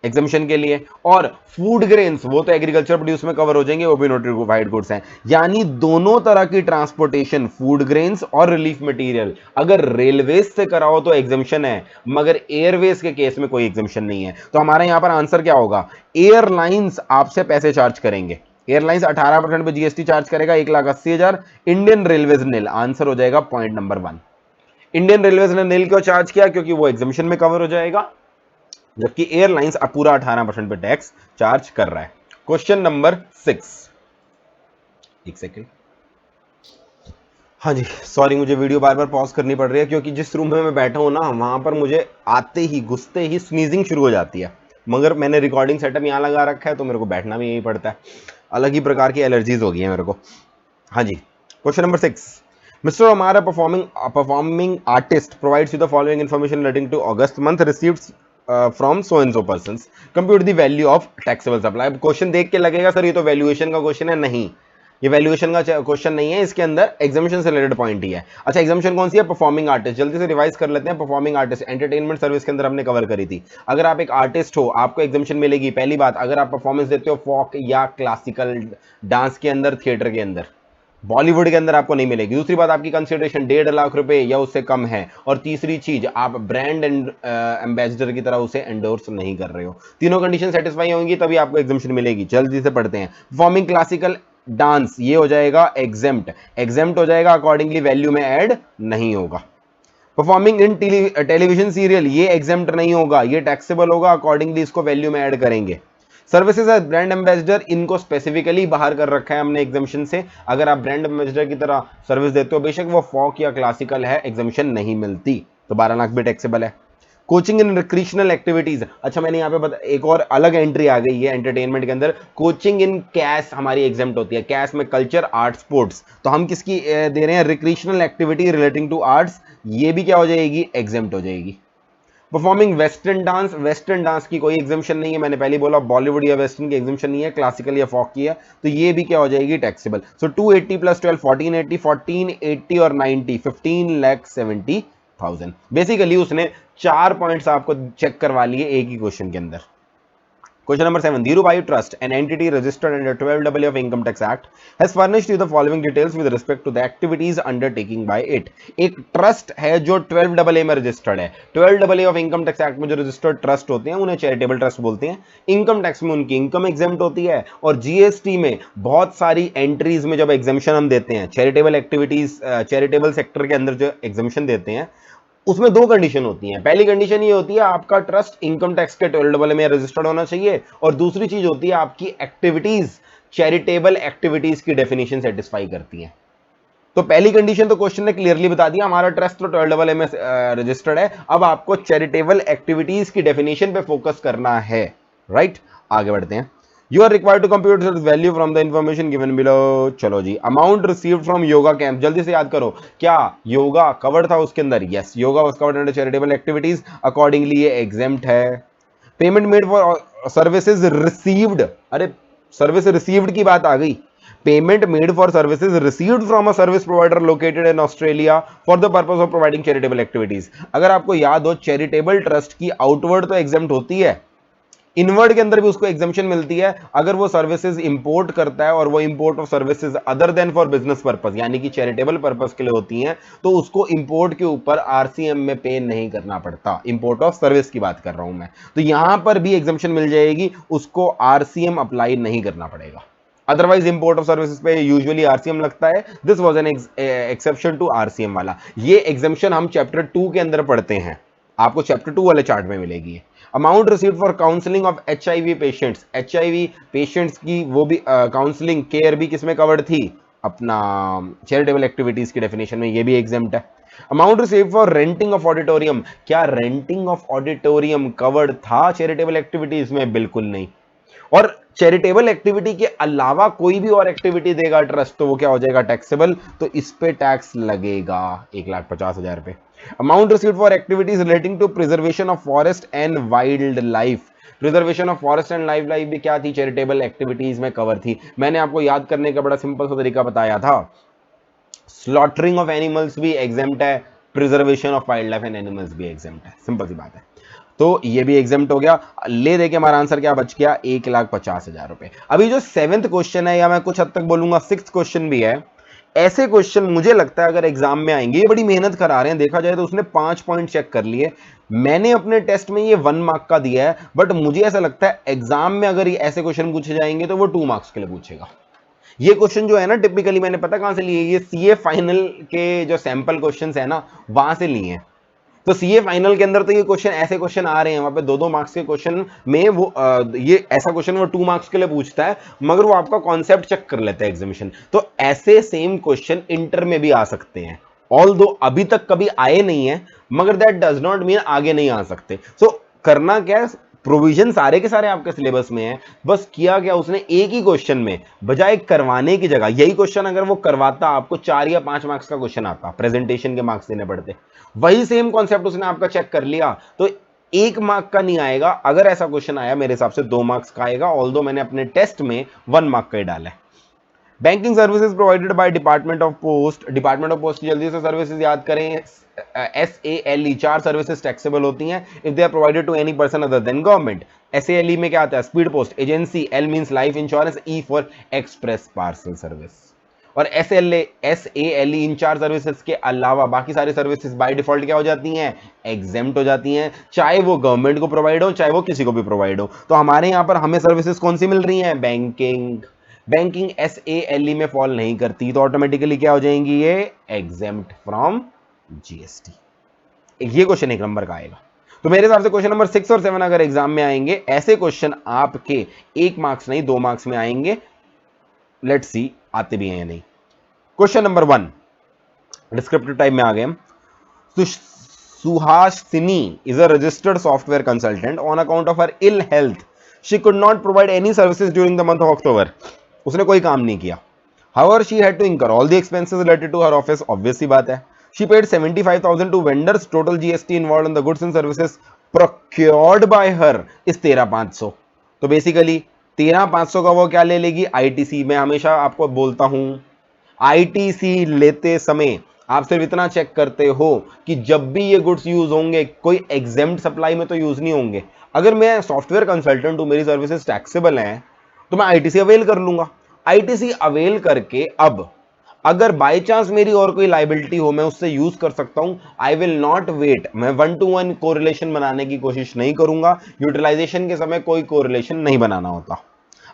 एग्जम्पशन के लिए, और फूड ग्रेन्स वो तो एग्रीकल्चर प्रोड्यूस में कवर हो जाएंगे, वो भी नोटिफाइड गुड्स हैं। यानी दोनों तरह की ट्रांसपोर्टेशन, फूड ग्रेन्स और रिलीफ मटेरियल, अगर रेलवेज से कराओ तो एग्जम्पशन है, मगर एयरवेज के केस में कोई एग्जम्पशन नहीं है। तो हमारा यहां पर आंसर क्या होगा, एयरलाइंस आपसे पैसे चार्ज करेंगे, एयरलाइंस 18% पे जीएसटी चार्ज करेगा, 1,80,000, इंडियन रेलवेज नील, आंसर हो जाएगा पॉइंट नंबर 1। इंडियन रेलवेज ने नील क्यों चार्ज किया, क्योंकि वो एग्जम्पशन में कवर हो जाएगा, जबकि एयरलाइंस पूरा 18% पे टैक्स चार्ज कर रहा है। क्वेश्चन नंबर 6, एक सेकेंड, हाँ जी सॉरी, मुझे वीडियो बार बार पॉज करनी पड़ रही है क्योंकि जिस रूम में मैं बैठा हूं ना, वहां पर मुझे आते ही घुसते ही स्नीजिंग शुरू हो जाती है, मगर मैंने रिकॉर्डिंग सेटअप यहां लगा रखा है तो मेरे को बैठना भी यही पड़ता है, अलग ही प्रकार की एलर्जीज हो गई है मेरे को। हाँ जी, question number 6, Mr. Omar, a performing artist, provides you the following information relating to August month received from so and so persons. Compute the value of taxable supply। अब क्वेश्चन देख के लगेगा सर ये तो वैल्यूएशन का question है, नहीं, ये वैल्यूएशन का क्वेश्चन नहीं है, इसके अंदर एग्जामिनेशन से रिलेटेड पॉइंट ही है। अच्छा, एग्जामिनेशन कौन सी है, परफॉर्मिंग आर्टिस्ट, जल्दी से रिवाइज कर लेते हैं। परफॉर्मिंग आर्टिस्ट एंटरटेनमेंट सर्विस के अंदर हमने कवर करी थी। अगर आप एक आर्टिस्ट हो आपको एग्जामिनेशन मिलेगी, पहली बात, अगर आप परफॉर्मेंस देते हो फॉक या क्लासिकल डांस के अंदर, थिएटर के अंदर, बॉलीवुड के अंदर आपको नहीं मिलेगी। दूसरी बात, आपकी कंसिडरेशन 1.5 लाख रुपए या उससे कम है, और तीसरी चीज, आप ब्रांड एम्बेसडर की तरह उसे एंडोर्स नहीं कर रहे हो। तीनों कंडीशन सेटिस्फाई होंगी तभी आपको एग्जामिनेशन मिलेगी। जल्दी से पढ़ते हैं। परफॉर्मिंग क्लासिकल डांस, ये हो जाएगा एग्जेम्प्ट, एग्जेम्प्ट हो जाएगा, अकॉर्डिंगली वैल्यू में ऐड नहीं होगा। परफॉर्मिंग इन टेलीविजन सीरियल, ये एग्जेम्प्ट नहीं होगा, ये टैक्सेबल होगा, अकॉर्डिंगली इसको वैल्यू में ऐड करेंगे। सर्विसेज एज ब्रांड एम्बेसडर, इनको स्पेसिफिकली बाहर कर रखा है हमने एग्जामिनेशन से। अगर आप ब्रांड एम्बेसडर की तरह सर्विस देते हो, बेशक वो फॉक या क्लासिकल है, एग्जामिनेशन नहीं मिलती, तो 12 लाख भी टैक्सेबल है। कोचिंग इन रिक्रिएशनल एक्टिविटीज, अच्छा मैंने यहाँ पे एक और अलग एंट्री आ गई है एंटरटेनमेंट के अंदर, कोचिंग इन कैश हमारी एग्जाम्प्ट होती है। कैश में कल्चर, आर्ट, स्पोर्ट्स, तो हम किसकी दे रहे हैं, recreational activity relating to arts, ये भी क्या हो जाएगी, एग्जाम्प्ट हो जाएगी। Performing western dance, western dance की कोई एग्जामिशन नहीं है, मैंने पहले बोला बॉलीवुड या वेस्टर्न की एग्जामिशन नहीं है, क्लासिकल या फॉक की है, तो ये भी क्या हो जाएगी, टैक्सेबल। सो 280 + 12 1480, 1480 और 90 15,70,000। बेसिकली उसने 4 पॉइंट्स आपको चेक करवा लिए एक ही क्वेश्चन के अंदर। Question number 7. Dhirubhai Trust, an entity registered under 12AA of Income Tax Act, has furnished you the following details with respect to the activities undertaking by it. एक trust है जो 12AA में registered है. 12AA of income tax act में जो registered trust होते हैं उन्हें चैरिटेबल ट्रस्ट बोलते हैं. इनकम टैक्स में उनकी इनकम एग्जेम्प्ट होती है और जीएसटी में बहुत सारी एंट्रीज में जब एग्जेम्पशन हम देते हैं, चैरिटेबल एक्टिविटीज, चैरिटेबल सेक्टर के अंदर जो एग्जेम्पशन देते हैं उसमें दो कंडीशन होती हैं. पहली कंडीशन ये होती है आपका ट्रस्ट इनकम टैक्स के 12AA में रजिस्टर्ड होना चाहिए और दूसरी चीज होती है आपकी एक्टिविटीज चैरिटेबल एक्टिविटीज की डेफिनेशन सेटिस्फाई करती है. तो पहली कंडीशन तो क्वेश्चन ने क्लियरली बता दिया, हमारा ट्रस्ट तो 12AA में रजिस्टर्ड है. अब आपको चैरिटेबल एक्टिविटीज की डेफिनेशन पे फोकस करना है. राइट, आगे बढ़ते हैं. You are required to compute the value from the information given below. चलो जी, amount received from yoga camp, जल्दी से याद करो क्या योगा कवर्ड था उसके अंदर? Yes, yoga was covered under charitable activities, accordingly ये एग्जेम्प्ट है. Payment made for services received, अरे सर्विस रिसीव्ड की बात आ गई. Payment made for services received from a service provider located in Australia for the purpose of providing charitable activities. अगर आपको याद हो, चैरिटेबल ट्रस्ट की आउटवर्ड तो एग्जेम्प्ट होती है, इनवर्ड के अंदर भी उसको एग्जेम्पशन मिलती है अगर वो सर्विसेज इंपोर्ट करता है और वो import of services other than for business purpose यानी कि चैरिटेबल पर्पस के लिए होती हैं, तो उसको इंपोर्ट के ऊपर आरसीएम में पे नहीं करना पड़ता. इंपोर्ट ऑफ सर्विस की बात कर रहा हूं मैं, तो यहां पर भी एग्जेम्पशन मिल जाएगी, उसको आरसीएम अप्लाई नहीं करना पड़ेगा. अदरवाइज इंपोर्ट ऑफ सर्विसेज पे यूजुअली आरसीएम लगता है. This was an exception to RCM वाला. ये एग्जेम्पशन हम चैप्टर 2 के अंदर पढ़ते हैं, आपको चैप्टर 2 वाले चार्ट में मिलेगी. Amount received for counselling of HIV patients, HIV patients की वो भी काउंसलिंग केयर भी किसमें कवर्ड थी? अपना चैरिटेबल एक्टिविटीज की डेफिनेशन में, ये भी एग्जेम्प्ट है. Amount received for renting of auditorium, क्या रेंटिंग ऑफ ऑडिटोरियम कवर्ड था चैरिटेबल एक्टिविटीज में? बिल्कुल नहीं. और चैरिटेबल एक्टिविटी के अलावा कोई भी और एक्टिविटी देगा ट्रस्ट तो वो क्या हो जाएगा? टैक्सेबल, तो इस पे टैक्स लगेगा 1,50,000 रुपए. Amount received for activities relating to preservation of forest and wildlife, preservation of forest and wildlife भी क्या थी? चैरिटेबल एक्टिविटीज में कवर थी. मैंने आपको याद करने का बड़ा सिंपल सा तरीका बताया था. स्लॉटरिंग ऑफ एनिमल्स भी एग्जेम्प्ट है, preservation of wild life and animals भी एग्जेम्प्ट है. सिंपल सी बात है. तो ये भी एग्जेम्प्ट हो गया. ले देके हमारा आंसर क्या बच गया? 1,50,000 रुपए. अभी जो 7th क्वेश्चन है, या मैं कुछ हद तक बोलूंगा 6th क्वेश्चन भी है, ऐसे क्वेश्चन मुझे लगता है अगर एग्जाम में आएंगे, ये बड़ी मेहनत करा रहे हैं. देखा जाए तो उसने 5 पॉइंट चेक कर लिए. मैंने अपने टेस्ट में ये 1 मार्क का दिया है, बट मुझे ऐसा लगता है एग्जाम में अगर ये ऐसे क्वेश्चन पूछे जाएंगे तो वो 2 मार्क्स के लिए पूछेगा. ये क्वेश्चन जो है ना, टिपिकली मैंने पता कहां से लिए? ये सीए फाइनल के जो सैंपल क्वेश्चन है ना, वहां से लिए हैं. तो सीए फाइनल के अंदर तो ये क्वेश्चन, ऐसे क्वेश्चन आ रहे हैं, वहां पे 2-2 मार्क्स के क्वेश्चन में वो ये ऐसा क्वेश्चन वो 2 मार्क्स के लिए पूछता है, मगर वो आपका कॉन्सेप्ट चेक कर लेता है एग्जामिनेशन. तो ऐसे सेम क्वेश्चन इंटर में भी आ सकते हैं, ऑल्दो अभी तक कभी आए नहीं है, मगर दैट डज नॉट मीन आगे नहीं आ सकते. सो करना क्या है, प्रोविजन सारे के सारे आपके सिलेबस में है, बस किया गया उसने एक ही क्वेश्चन में, बजाय करवाने की जगह यही क्वेश्चन अगर वो करवाता, आपको 4 या 5 मार्क्स का क्वेश्चन आता, प्रेजेंटेशन के मार्क्स देने पड़ते. वही सेम कॉन्सेप्ट उसने आपका चेक कर लिया तो 1 मार्क का नहीं आएगा. अगर ऐसा क्वेश्चन आया मेरे हिसाब से 2 मार्क्स का आएगा, ऑल्दो मैंने अपने टेस्ट में 1 मार्क का ही डाला है. Banking services provided by department of post. Department of post की जल्दी से सर्विसेज याद करें. SALE 4 सर्विसेज टैक्सेबल होती हैं if they are provided to any person other than government. SALE में क्या आता है? Speed post agency, L means life insurance, E for express parcel service. और SALE इन 4 सर्विसेज के अलावा बाकी सारी सर्विसेज बाय डिफॉल्ट क्या हो जाती हैं? एग्जेम्प्ट हो जाती हैं, चाहे वो गवर्नमेंट को प्रोवाइड हो चाहे वो किसी को भी प्रोवाइड हो. तो हमारे यहां पर हमें सर्विसेज कौन सी मिल रही हैं? बैंकिंग. बैंकिंग SALE में फॉल नहीं करती, तो ऑटोमेटिकली क्या हो जाएंगी? ये एग्जेम्प्ट फ्रॉम जीएसटी. ये क्वेश्चन 1 नंबर का आएगा. तो मेरे हिसाब से क्वेश्चन नंबर 6 और 7 अगर एग्जाम में आएंगे, ऐसे क्वेश्चन आपके 1 मार्क्स नहीं 2 मार्क्स में आएंगे. लेट्स सी आते भी हैं या नहीं. क्वेश्चन नंबर 1 डिस्क्रिप्टिव टाइप में आ गए. Suhasini is a registered software consultant on account of her ill health she could not provide any services during the month of October. उसने कोई काम नहीं किया. However, she had to incur all the expenses related to her office. Obvious सी बात है. She paid 75,000 to vendors. Total GST involved in the goods and services procured by her is 13,500. तो basically 13,500 का वो क्या ले लेगी? ITC. मैं हमेशा आपको बोलता हूं, ITC लेते समय आप सिर्फ इतना चेक करते हो कि जब भी ये गुड्स यूज होंगे, कोई एग्जेम्प्ट सप्लाई में तो यूज नहीं होंगे. अगर मैं सॉफ्टवेयर कंसल्टेंट हूं, मेरी सर्विसेज टैक्सेबल हैं, तो मैं आईटीसी अवेल कर लूंगा। आईटीसी अवेल करके अब अगर बाय चांस मेरी और कोई लाइबिलिटी हो, मैं उससे यूज कर सकता हूं। आई विल नॉट वेट, मैं 1 to 1 कोरिलेशन बनाने की कोशिश नहीं करूंगा। यूटिलाइजेशन के समय कोई कोरिलेशन नहीं बनाना होता।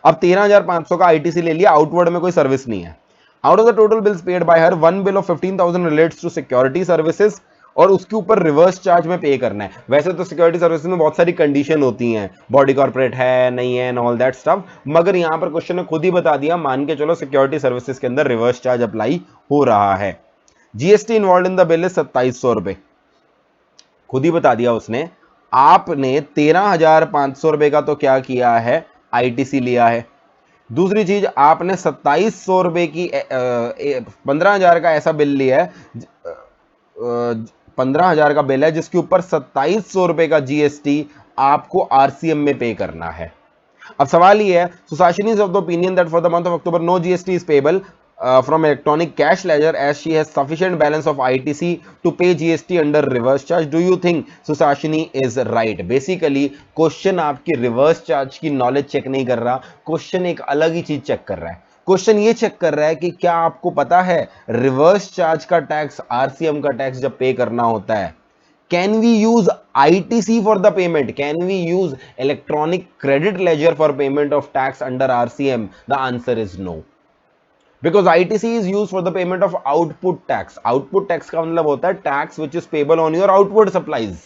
अब 13,500 का आईटीसी ले लिया, आउटवर्ड में कोई सर्विस नहीं है। Out of the total bills paid by her, one bill of 15,000 relates to security services, और उसके ऊपर रिवर्स चार्ज में पे करना है। वैसे तो सिक्योरिटी सर्विसेज में बहुत सारी कंडीशन होती हैं, बॉडी कॉर्पोरेट है नहीं है एंड ऑल दैट स्टफ, मगर यहां पर क्वेश्चन ने खुद ही बता दिया, मान के चलो सिक्योरिटी सर्विसेज के अंदर रिवर्स चार्ज अप्लाई हो रहा है। GST involve in the bill is 2700 रुपए, खुद ही बता दिया उसने। आपने 13,500 रुपए का तो क्या किया है, आईटीसी लिया है। दूसरी चीज, आपने 2700 रुपए की 15,000 का ऐसा बिल लिया है, 15,000 का बिल है जिसके ऊपर 2700 रुपए का जीएसटी आपको आरसीएम में पे करना है। अब सवाल ये है, Sushasini is of the opinion that for the month of October no GST is payable from electronic cash ledger as she has sufficient balance of ITC to pay GST under reverse charge. Do you think Susashini is right? Basically question आपकी reverse charge की knowledge check नहीं कर रहा, question एक अलग ही चीज check कर रहा है। क्वेश्चन ये चेक कर रहा है कि क्या आपको पता है रिवर्स चार्ज का टैक्स, आरसीएम का टैक्स जब पे करना होता है, can we use ITC for the payment? Can we use electronic credit ledger for payment of tax under RCM? The answer is no. Because ITC is used for the payment of output tax. Output tax का मतलब होता है tax which is payable on your outward supplies.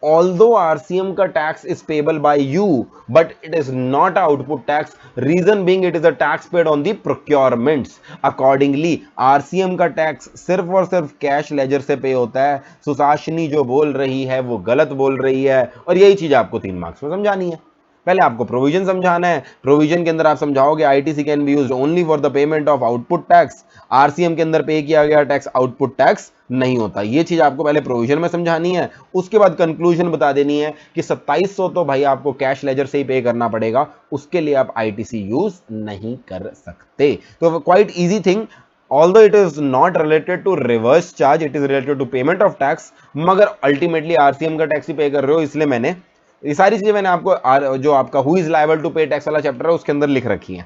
Although RCM का tax is payable by you, but it is not output tax. Reason being it is a tax paid on the procurements. Accordingly, RCM का tax सिर्फ और सिर्फ cash ledger से पे होता है। सुशासिनी जो बोल रही है वो गलत बोल रही है, और यही चीज आपको 3 मार्क्स में समझानी है। पहले आपको प्रोविजन समझाना है, प्रोविजन के अंदर आप समझाओगे ITC can be used only for the payment of output tax, RCM के अंदर पे किया गया टैक्स आउटपुट टैक्स नहीं होता। ये चीज आपको पहले प्रोविजन में समझानी है, उसके बाद कंक्लूजन बता देनी है कि 2700 तो भाई आपको कैश लेजर से ही पे करना पड़ेगा, उसके लिए आप आईटीसी यूज नहीं कर सकते। तो quite easy thing, although it is not related to reverse charge, it is related to payment of tax, मगर अल्टीमेटली आरसीएम का टैक्स ही पे कर रहे हो, इसलिए मैंने ये सारी चीजें मैंने आपको जो आपका हु इज लायबल टू पे टैक्स वाला चैप्टर है उसके अंदर लिख रखी है।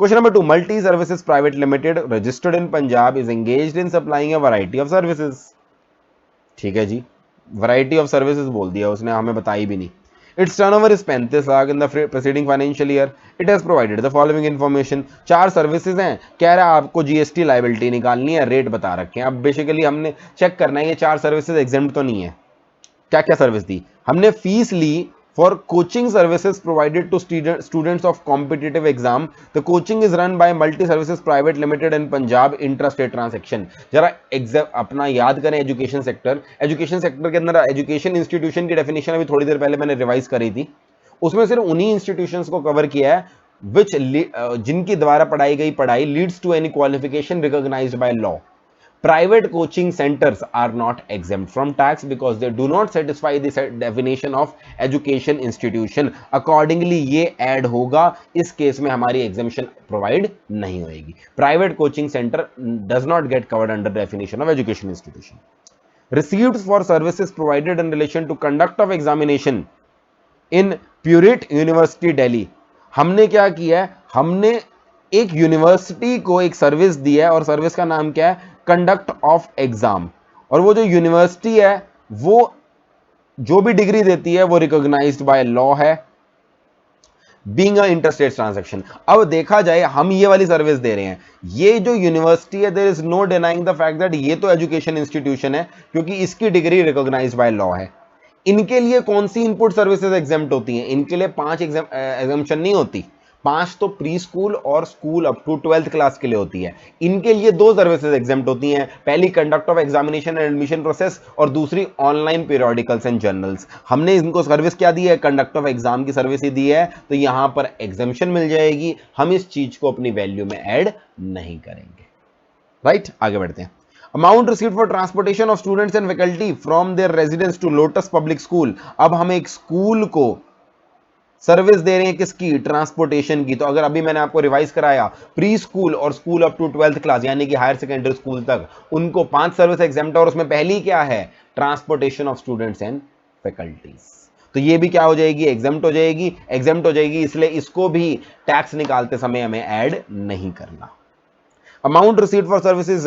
Question number 2, multi services private limited registered in Punjab is engaged in supplying a variety of services. ठीक है जी, वैरायटी ऑफ सर्विसेज बोल दिया उसने, हमें बताई भी नहीं। It's turnover is 35 lakh in the preceding financial year. It has provided the following information. 4 services हैं, कह रहा है आपको जीएसटी लायबिलिटी निकालनी है, रेट बता रखे हैं। अब बेसिकली हमने चेक करना है ये 4 सर्विसेज एग्जेम्प्ट तो नहीं है। क्या क्या सर्विस दी हमने? फीस ली for coaching services provided to students of competitive exam. The coaching is run by multi services private limited in Punjab, intra state transaction. जरा एग्जाम अपना याद करें, एजुकेशन सेक्टर, एजुकेशन सेक्टर के अंदर एजुकेशन इंस्टीट्यूशन की डेफिनेशन अभी थोड़ी देर पहले मैंने रिवाइज करी थी, उसमें सिर्फ उन्हीं इंस्टीट्यूशंस को कवर किया है विच जिनकी द्वारा पढ़ाई गई पढ़ाई leads to any qualification recognised by law. Private coaching centers are not exempt from tax because they do not satisfy the definition of education institution. Accordingly ये ऐड होगा, इस केस में हमारी exemption provide नहीं होगी। Private coaching center does not get covered under definition of education institution. Receipts for services provided in relation to conduct of examination in Pureit University Delhi। हमने क्या किया है, हमने एक यूनिवर्सिटी को एक सर्विस दी है, और सर्विस का नाम क्या है, कंडक्ट ऑफ एग्जाम। और वो जो यूनिवर्सिटी है वो जो भी डिग्री देती है वो रिकॉग्नाइज्ड बाय लॉ है, बीइंग अ इंटरस्टेट ट्रांजैक्शन। अब देखा जाए हम ये वाली सर्विस दे रहे हैं, ये जो यूनिवर्सिटी है, there is no denying the fact that ये तो एजुकेशन इंस्टीट्यूशन है क्योंकि इसकी डिग्री रिकॉग्नाइज्ड बाय लॉ है। इनके लिए कौन सी इनपुट सर्विसेज एग्जेम्प्ट होती हैं? इनके लिए 5 एग्जाम्पशन नहीं होती, 5 तो प्री स्कूल और school up to 12th class के लिए होती है। इनके लिए 2 सर्विसेज एग्जेम्प्ट होती हैं, पहली conduct of examination and admission process, और दूसरी ऑनलाइन पीरियोडिकल्स एंड जर्नल्स। हमने इनको सर्विस क्या दी है? कंडक्ट ऑफ एग्जाम की सर्विस ही दी है, तो यहां पर एग्जेम्पशन मिल जाएगी। हम इस चीज को अपनी वैल्यू में ऐड नहीं करेंगे। राइट, आगे बढ़ते हैं। Amount received for transportation of students and faculty from their residence to Lotus public school. अब हम एक स्कूल को सर्विस दे रहे हैं, किसकी? ट्रांसपोर्टेशन की। तो अगर अभी मैंने आपको रिवाइज कराया, प्री स्कूल और school up to 12th class यानी कि हायर सेकेंडरी स्कूल तक, उनको 5 सर्विस एग्जाम्प्ट है, और उसमें पहली क्या है? Transportation of students and faculties. तो ये भी क्या हो जाएगी, एग्जेम्प्ट हो जाएगी, एग्जेम्प्ट हो जाएगी, इसलिए इसको भी टैक्स निकालते समय हमें ऐड नहीं करना। Amount received for services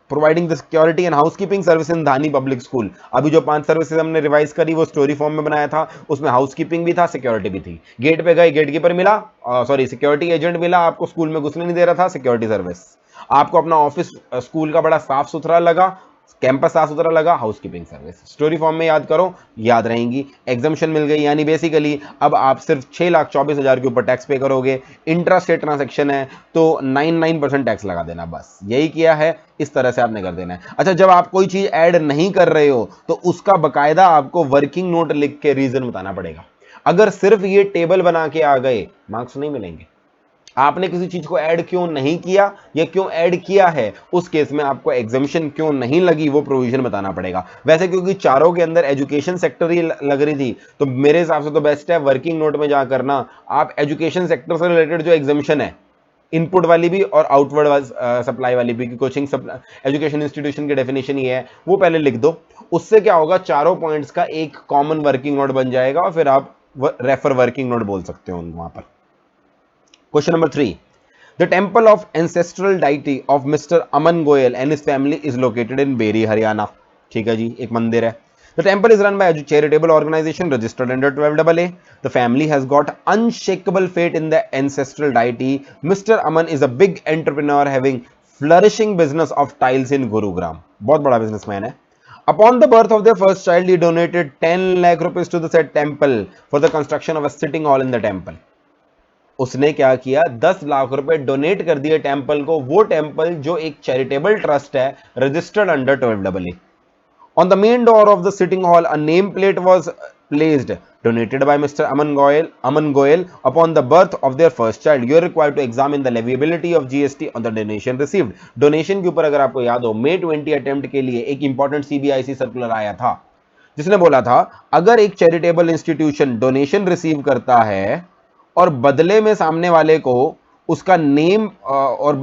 providing the security and housekeeping service in Dhani public school. अभी जो 5 सर्विसेज हमने रिवाइज करी वो स्टोरी फॉर्म में बनाया था, उसमें हाउसकीपिंग भी था, सिक्योरिटी भी थी। गेट पे गए, गेट कीपर मिला, सॉरी सिक्योरिटी एजेंट मिला, आपको स्कूल में घुसने नहीं दे रहा था, सिक्योरिटी सर्विस। आपको अपना ऑफिस स्कूल का बड़ा साफ सुथरा लगा, कैंपस साफ सुथरा लगा, हाउसकीपिंग सर्विस। स्टोरी फॉर्म में याद करो, याद रहेंगी। एग्जामेशन मिल गई, यानी बेसिकली अब आप सिर्फ 6,24,000 के ऊपर टैक्स पे करोगे। इंट्रा स्टेट ट्रांजैक्शन है तो 99% टैक्स लगा देना, बस यही किया है, इस तरह से आपने कर देना है। अच्छा, जब आप कोई चीज ऐड नहीं कर रहे हो तो उसका बकायदा आपको वर्किंग नोट लिख के रीजन बताना पड़ेगा। अगर सिर्फ ये टेबल बना के आ गए, मार्क्स नहीं मिलेंगे। आपने किसी चीज को ऐड क्यों नहीं किया या क्यों ऐड किया है, उस केस में आपको एग्जामिशन क्यों नहीं लगी वो प्रोविजन बताना पड़ेगा। वैसे क्योंकि चारों के अंदर एजुकेशन सेक्टर ही लग रही थी, तो मेरे हिसाब से तो बेस्ट है वर्किंग नोट में जा करना आप एजुकेशन सेक्टर से रिलेटेड जो एग्जामिशन है, इनपुट वाली भी और आउटवर्ड सप्लाई वाली भी, कोचिंग एजुकेशन इंस्टीट्यूशन की डेफिनेशन ये है, वो पहले लिख दो। उससे क्या होगा, चारों पॉइंट्स का एक कॉमन वर्किंग नोट बन जाएगा और फिर आप रेफर वर्किंग नोट बोल सकते हो वहां पर। Question number 3. The temple of ancestral deity of Mr. Aman Goyal and his family is located in Beri, Haryana. ठीक है जी, एक मंदिर है। The temple is run by a charitable organization registered under 12AA. The family has got unshakable faith in the ancestral deity. Mr. Aman is a big entrepreneur having flourishing business of tiles in Gurugram. बहुत बड़ा businessman है। Upon the birth of their first child, he donated 10 lakh rupees to the said temple for the construction of a sitting hall in the temple. उसने क्या किया, 10 लाख रुपए donate कर दिए temple को, वो टेंपल जो एक चैरिटेबल ट्रस्ट है registered under 12AA। On the main door of the sitting hall a name plate was placed donated by mister Aman Goyal upon the birth of their first child. You are required to examine the leviability of GST on the donation received. Donation के ऊपर अगर आपको याद हो, May 20 attempt के लिए एक important CBIC circular आया था जिसने बोला था अगर एक चैरिटेबल इंस्टीट्यूशन डोनेशन रिसीव करता है और बदले में सामने वाले को उसका नेम और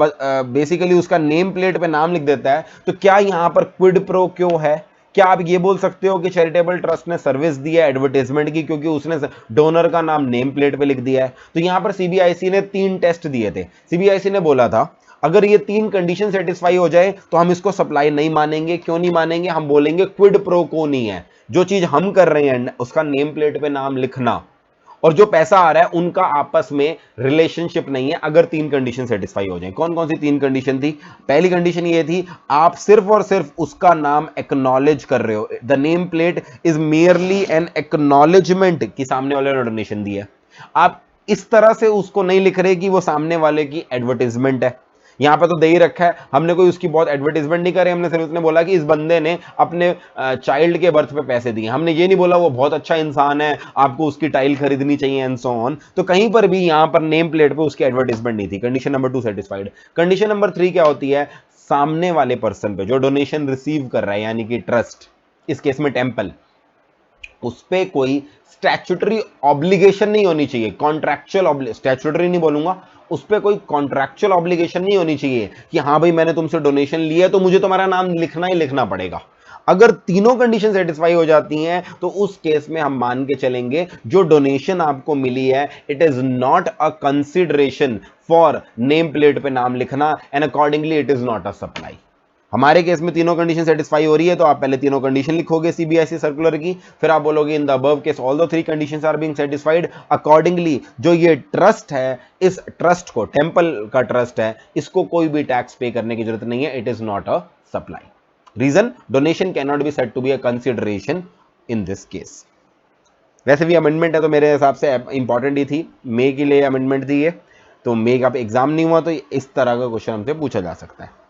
बेसिकली उसका नेम प्लेट पे नाम लिख देता है, तो क्या यहां पर क्विड प्रो क्यों है? क्या आप ये बोल सकते हो कि चैरिटेबल ट्रस्ट ने सर्विस दी है एडवर्टाइजमेंट की क्योंकि उसने डोनर का नाम नेम प्लेट पे लिख दिया है? तो यहां पर सीबीआईसी ने 3 टेस्ट दिए थे। सीबीआईसी ने बोला था अगर ये 3 कंडीशन सेटिस्फाई हो जाए तो हम इसको सप्लाई नहीं मानेंगे। क्यों नहीं मानेंगे? हम बोलेंगे क्विड प्रो को नहीं है, जो चीज हम कर रहे हैं उसका नेम प्लेट पे नाम लिखना और जो पैसा आ रहा है उनका आपस में रिलेशनशिप नहीं है, अगर 3 कंडीशन सेटिस्फाई हो जाए। कौन कौन सी 3 कंडीशन थी? पहली कंडीशन ये थी आप सिर्फ और सिर्फ उसका नाम एक्नॉलेज कर रहे हो, the name plate is merely N acknowledgement कि सामने वाले ने डोनेशन दी है। आप इस तरह से उसको नहीं लिख रहे कि वो सामने वाले की एडवर्टाइजमेंट है। यहां पर तो दे ही रखा है, हमने कोई उसकी बहुत एडवर्टाइजमेंट नहीं करे, हमने सिर्फ उसने बोला कि इस बंदे ने अपने चाइल्ड के बर्थ पे पैसे दिए। हमने ये नहीं बोला वो बहुत अच्छा इंसान है, आपको उसकी टाइल खरीदनी चाहिए एंड सो ऑन। तो कहीं पर भी यहां पर नेम प्लेट पे उसकी एडवर्टाइजमेंट नहीं थी। Condition number 2 satisfied. Condition number 3 क्या होती है? सामने वाले पर्सन पे जो डोनेशन रिसीव कर रहा है यानी कि ट्रस्ट, इस केस में टेंपल, उस पे कोई स्टैट्यूटरी ऑब्लिगेशन नहीं होनी चाहिए। कॉन्ट्रैक्चुअल स्टैट्यूटरी नहीं बोलूंगा, उस पे कोई कॉन्ट्रैक्चुअल ऑब्लिगेशन नहीं होनी चाहिए कि हाँ भाई मैंने तुमसे डोनेशन लिया तो मुझे तुम्हारा नाम लिखना ही लिखना पड़ेगा। अगर तीनों कंडीशन सेटिस्फाई हो जाती हैं तो उस केस में हम मान के चलेंगे जो डोनेशन आपको मिली है it is not a consideration for name plate पे नाम लिखना and accordingly it is not a supply. हमारे केस में तीनों कंडीशन सेटिस्फाई हो रही है तो आप पहले तीनों कंडीशन लिखोगे सीबीआईसी सर्कुलर की, फिर आप बोलोगे in the above case all the 3 conditions are being satisfied accordingly. जो ये ट्रस्ट है, इस ट्रस्ट को, टेंपल का ट्रस्ट है, इसको कोई भी टैक्स पे करने की जरूरत नहीं है, it is not a supply. Reason, donation can not be said to be a consideration in this case. वैसे भी अमेंडमेंट है तो मेरे हिसाब से इंपॉर्टेंट ही थी, मे के लिए अमेंडमेंट दी है, तो मे का एग्जाम नहीं हुआ तो इस तरह का क्वेश्चन हमसे पूछा जा सकता है।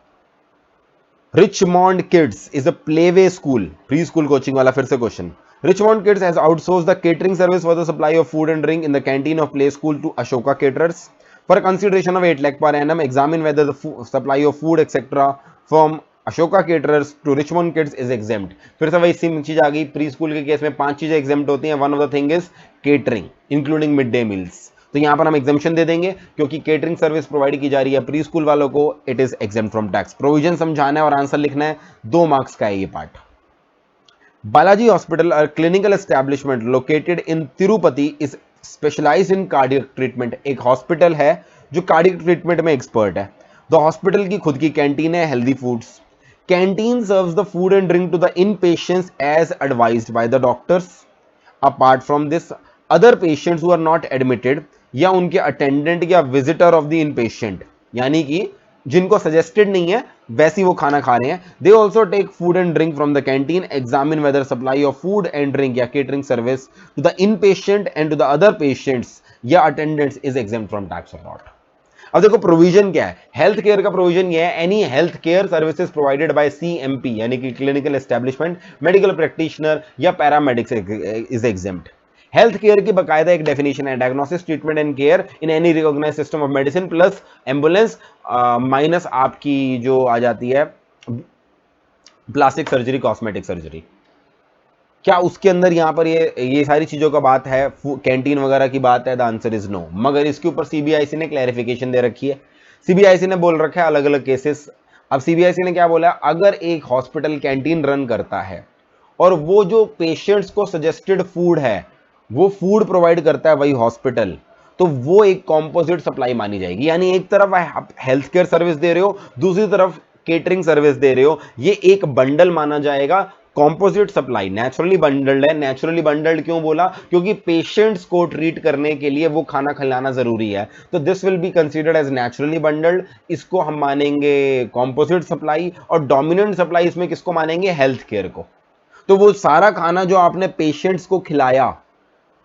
Richmond Kids is a playway school, preschool coaching वाला फिर से question. Richmond Kids has outsourced the catering service for the supply of food and drink in the canteen of play school to Ashoka Caterers for a consideration of 8 lakh per annum. Examine whether the supply of food etc. from Ashoka Caterers to Richmond Kids is exempt. फिर से वही same चीज आ गई, pre school के case में 5 चीजें exempt होती हैं। One of the thing is catering including mid day meals, तो यहां पर हम एग्जामेशन दे देंगे क्योंकि केटरिंग सर्विस प्रोवाइड की जा रही है प्री स्कूल वालों को, it is exam from tax. Provision समझाना है और आंसर लिखना है, 2 मार्क्स का है ये part. Balaji Hospital, a clinical establishment located in Tirupati, is specialized in cardiac treatment. एक हॉस्पिटल है जो कार्डियक ट्रीटमेंट में एक्सपर्ट है. द हॉस्पिटल की खुद की कैंटीन है, healthy foods. Canteen serves the food and drink to the in patients as advised by the doctors. Apart from this, other patients who are not admitted या उनके attendant या visitor of the in patient, यानी कि जिनको suggested नहीं है वैसी वो खाना खा रहे हैं, they also take food and drink from the canteen. Examine whether supply of food and drink या catering service to the in patient and to the other patients या attendants is exempt from tax और not. अब देखो provision क्या है. Health care का provision ये है, any health care services provided by CMP यानी कि क्लिनिकल एस्टेब्लिशमेंट, मेडिकल प्रैक्टिशनर या paramedics is exempt. Health care की बकायदा एक डेफिनेशन है, diagnosis, treatment and care in any recognised system of medicine plus ambulance minus आपकी जो आ जाती है प्लास्टिक सर्जरी, कॉस्मेटिक सर्जरी. क्या उसके अंदर यहां पर ये सारी चीजों का बात है, कैंटीन वगैरह की बात है? The answer is no. मगर इसके ऊपर सीबीआईसी ने क्लैरिफिकेशन दे रखी है. सीबीआईसी ने बोल रखा है अलग अलग केसेस. अब सीबीआईसी ने क्या बोला, अगर एक हॉस्पिटल कैंटीन रन करता है और वो जो पेशेंट्स को सजेस्टेड फूड है वो फूड प्रोवाइड करता है वही हॉस्पिटल, तो वो एक कॉम्पोजिट सप्लाई मानी जाएगी. यानी एक तरफ आप हेल्थ केयर सर्विस दे रहे हो, दूसरी तरफ केटरिंग सर्विस दे रहे हो, ये एक बंडल माना जाएगा, कॉम्पोजिट सप्लाई. नेचुरली बंडल्ड है. नेचुरली बंडल्ड क्यों बोला? क्योंकि पेशेंट्स को ट्रीट करने के लिए वो खाना खिलाना जरूरी है, तो this will be considered as naturally bundled. इसको हम मानेंगे कॉम्पोजिट सप्लाई. और डोमिनेंट सप्लाई इसमें किसको मानेंगे? हेल्थ केयर को. तो वो सारा खाना जो आपने पेशेंट्स को खिलाया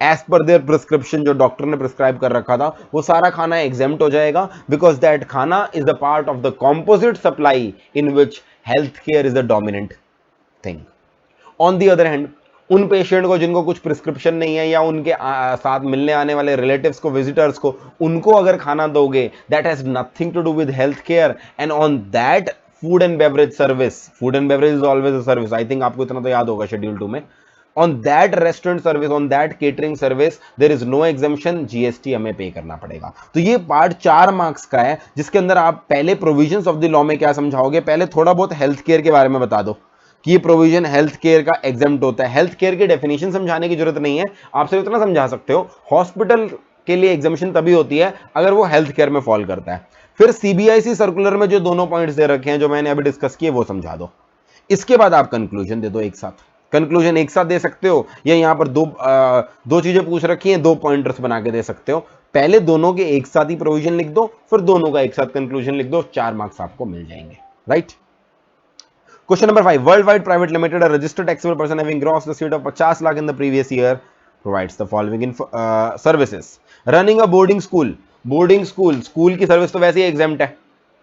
एज पर देयर प्रिस्क्रिप्शन, जो डॉक्टर ने प्रिस्क्राइब कर रखा था, वो सारा खाना एग्जेम्प्ट हो जाएगा, बिकॉज दैट खाना is the part of the composite supply in which health care is the dominant thing. On the other hand, उन पेशेंट को जिनको कुछ प्रिस्क्रिप्शन नहीं है या उनके साथ मिलने आने वाले रिलेटिव्स को, विजिटर्स को, उनको अगर खाना दोगे, that has nothing to do with health care. And on that food and beverage service, food and beverage is always a service, I think आपको इतना तो याद होगा शेड्यूल 2 में. On that restaurant service, on that catering service, there is no exemption, GST हमें पे करना पड़ेगा. तो ये पार्ट 4 मार्क्स का है, जिसके अंदर आप पहले प्रोविजंस ऑफ द लॉ में क्या समझाओगे? पहले थोड़ा बहुत हेल्थ केयर के बारे में बता दो कि ये प्रोविजन हेल्थ केयर का एग्जेम्प्ट होता है. हेल्थ केयर की डेफिनेशन समझाने की जरूरत नहीं है, आप सिर्फ इतना समझा सकते हो हॉस्पिटल के लिए एग्जामिशन तभी होती है अगर वो हेल्थ केयर में फॉल करता है. फिर सीबीआईसी सर्कुलर में जो दोनों पॉइंट्स दे रखे हैं जो मैंने अभी डिस्कस किए वो समझा दो. इसके बाद आप कंक्लूजन दे दो एक साथ. कंक्लूजन एक साथ दे सकते हो या यहां पर दो चीजें पूछ रखी हैं, 2 पॉइंटर्स बना के दे सकते हो. पहले दोनों के एक साथ ही प्रोविजन लिख दो, फिर दोनों का एक साथ कंक्लूजन लिख दो, 4 मार्क्स आपको मिल जाएंगे. Right. Question number 5. World wide private limited, a registered taxable person having gross receipt of 50 lakh in the previous year, provides the following services. Running a boarding school. Boarding school की service तो वैसे ही exempt है,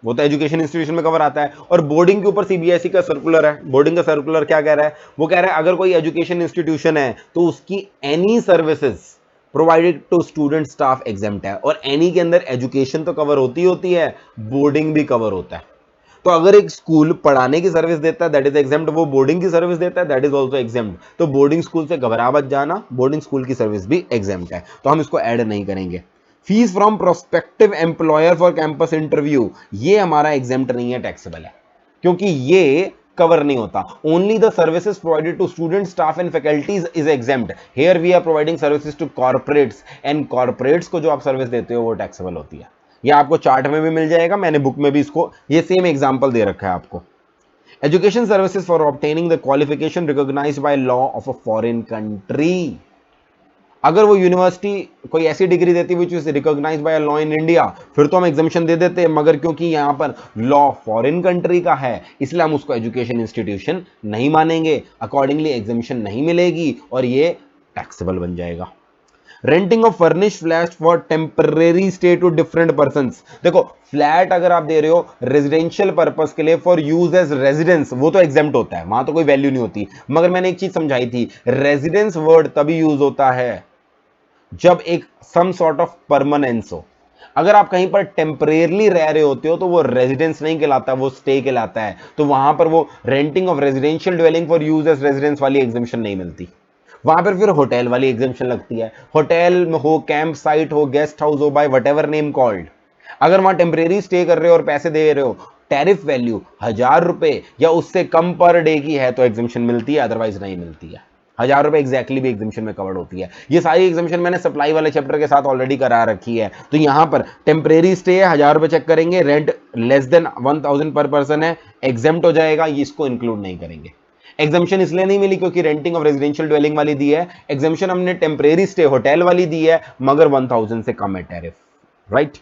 वो तो education institution में cover आता है. और बोर्डिंग के ऊपर सीबीएसई का सर्कुलर है. बोर्डिंग का सर्कुलर क्या कह रहा है? वो कह रहा है अगर कोई एजुकेशन इंस्टीट्यूशन है तो उसकी any services provided to student staff exempt है. और एनी के अंदर एजुकेशन तो कवर होती है, बोर्डिंग भी कवर होता है. तो अगर एक स्कूल पढ़ाने की सर्विस देता है दैट इज एग्जाम्प्ट, वो बोर्डिंग की सर्विस देता है दैट इज ऑल्सो एग्जाम्प्ट. तो बोर्डिंग स्कूल से घबरा मत जाना, बोर्डिंग स्कूल की सर्विस भी एग्जाम्प्ट है, तो हम इसको ऐड नहीं करेंगे. Fees from prospective employer for campus interview, ये हमारा एग्जाम्प्ट नहीं है, टैक्सेबल है, क्योंकि ये कवर नहीं होता. Only the services provided to student staff and faculties is exempt. Here we are providing services to corporates, and corporates को जो आप सर्विस देते हो वो टैक्सेबल होती है. ये आपको चार्ट में भी मिल जाएगा, मैंने बुक में भी इसको ये सेम एग्जांपल दे रखा है आपको. Education services for obtaining the qualification recognised by law of a foreign country. अगर वो यूनिवर्सिटी कोई ऐसी डिग्री देती which is recognised by law in India, फिर तो हम एग्जामिशन दे देते, मगर क्योंकि यहां पर लॉ फॉरेन कंट्री का है इसलिए हम उसको एजुकेशन इंस्टीट्यूशन नहीं मानेंगे, अकॉर्डिंगली एग्जामिशन नहीं मिलेगी और ये टैक्सेबल बन जाएगा. Renting of furnish flat for temporary stay to different persons. देखो फ्लैट अगर आप दे रहे हो रेजिडेंशियल पर्पस के लिए फॉर यूज एज रेजिडेंस, वो तो एग्जेम्प्ट होता है, वहां तो कोई वैल्यू नहीं होती. मगर मैंने एक चीज समझाई थी, रेजिडेंस वर्ड तभी यूज होता है जब एक सम सॉर्ट ऑफ परमानेंस हो. अगर आप कहीं पर टेम्परेरली रह रहे होते हो तो वो रेजिडेंस नहीं कहलाता, वो स्टे कहलाता है. तो वहां पर वो renting of residential dwelling for use as residence वाली एग्जामिशन नहीं मिलती. वहां पर फिर होटल वाली एग्जामिशन लगती है. होटल हो, कैंप साइट हो, गेस्ट हाउस हो, by whatever name called. अगर वहां टेम्परेरी स्टे कर रहे हो और पैसे दे रहे हो टैरिफ वैल्यू 1000 रुपए या उससे कम पर डे की है तो एग्जेम्पशन मिलती है, अदरवाइज नहीं मिलती है। 1000 रुपए एग्जैक्टली भी एग्जेम्पशन में कवर्ड होती है। ये सारी एग्जेम्पशन मैंने सप्लाई वाले चैप्टर के साथ ऑलरेडी करा रखी है। तो यहां पर टेम्परेरी स्टे है, 1000 रुपए चेक करेंगे, रेंट लेस देन 1000 पर पर्सन है, एग्जेम्प्ट हो जाएगा, इसको इंक्लूड नहीं करेंगे। एग्जामेशन इसलिए नहीं मिली क्योंकि रेंटिंग ऑफ रेजिडेंशियल ड्वेलिंग वाली दी है, एग्जामेशन हमने टेम्परेरी स्टे होटल वाली दी है, मगर 1000 से कम है tariff, right.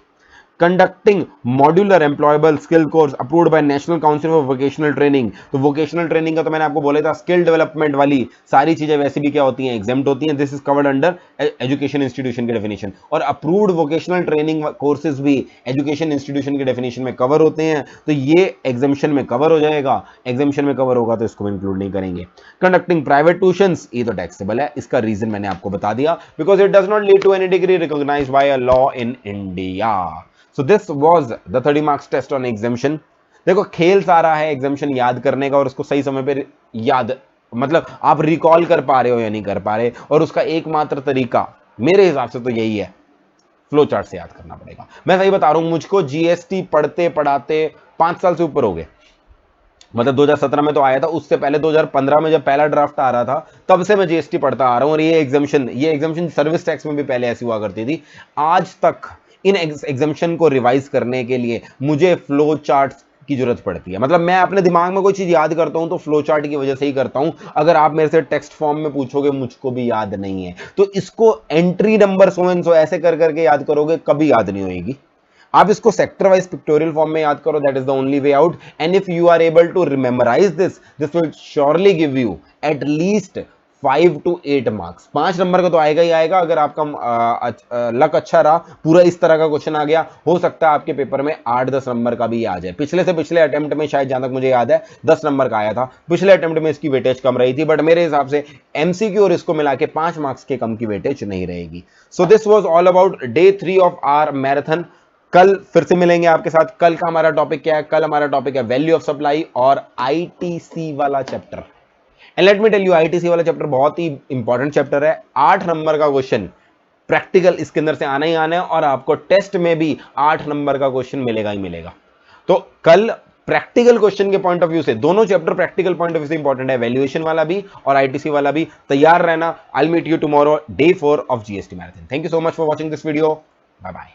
Conducting modular employable skill course approved by national council for vocational training. तो वोकेशनल ट्रेनिंग का तो मैंने आपको बोला था, स्किल डेवलपमेंट वाली सारी चीजें वैसे भी क्या होती हैं, एग्जेम्प्ट होती हैं। This is covered under education institution की डेफिनेशन। और अप्रूव्ड वोकेशनल ट्रेनिंग कोर्सेज भी एजुकेशन इंस्टीट्यूशन की डेफिनेशन में कवर होते हैं, तो ये एग्जेम्पशन में कवर हो जाएगा। एग्जेम्पशन में कवर होगा तो इसको इंक्लूड नहीं करेंगे। कंडक्टिंग प्राइवेट ट्यूशंस, ये तो टैक्सेबल है, इसका रीजन मैंने आपको बता दिया, because it does not lead to any degree recognised by a law in India. So this was the 30 marks test on exemption। देखो खेल सारा है एग्जामिशन याद करने का और उसको सही समय पे याद, मतलब आप रिकॉल कर पा रहे हो या नहीं कर पा रहे, और उसका एकमात्र तरीका मेरे हिसाब से तो यही है, फ्लो चार्ट से याद करना पड़ेगा। मैं सही बता रहा हूं, मुझको जीएसटी पढ़ते पढ़ाते 5 साल से ऊपर हो गए। मतलब 2017 में तो आया था, उससे पहले 2015 में जब पहला ड्राफ्ट आ रहा था तब से मैं जीएसटी पढ़ता आ रहा हूं। और ये एग्जामिशन सर्विस टैक्स में भी पहले ऐसी हुआ करती थी। आज तक इन एग्जामिशन को रिवाइज करने के लिए मुझे फ्लो चार्ट की जरूरत पड़ती है। मतलब मैं अपने दिमाग में कोई चीज याद करता हूं तो फ्लो चार्ट की वजह से ही करता हूं। अगर आप मेरे से टेक्स्ट फॉर्म में पूछोगे, मुझको भी याद नहीं है, तो इसको entry number so and so ऐसे कर करके याद करोगे, कभी याद नहीं होगी। आप इसको सेक्टर वाइज पिक्टोरियल फॉर्म में याद करो, that is the only way out. And if you are able to rememorise this will surely give you at least 5 to 8 marks. 5 नंबर का तो आएगा ही आएगा। अगर आपका लक अच्छा रहा, पूरा इस तरह का क्वेश्चन आ गया, हो सकता है आपके पेपर में 8-10 नंबर का भी आ जाए। पिछले से पिछले अटेम्प्ट में शायद, जहां तक मुझे याद है, 10 नंबर का आया था। पिछले अटेम्प्ट में इसकी वेटेज कम रही थी, बट मेरे हिसाब से एमसीक्यू और इसको मिला के 5 मार्क्स के कम की वेटेज नहीं रहेगी। So this was all about day 3 of our marathon. कल फिर से मिलेंगे आपके साथ। कल का हमारा टॉपिक क्या है? कल हमारा टॉपिक है वैल्यू ऑफ सप्लाई और आईटीसी वाला chapter. And let me tell you, ITC वाला चैप्टर बहुत ही इंपॉर्टेंट चैप्टर है। 8 नंबर का क्वेश्चन प्रैक्टिकल इसके अंदर से आना ही आना है, और आपको टेस्ट में भी 8 नंबर का क्वेश्चन मिलेगा ही मिलेगा। तो कल प्रैक्टिकल क्वेश्चन के पॉइंट ऑफ व्यू से, दोनों chapter practical point of view से इंपॉर्टेंट है, वैल्यूएशन वाला भी और आईटीसी वाला भी। तैयार रहना। I will meet you tomorrow, day 4 of GST marathon. Thank you so much for watching this video. Bye bye.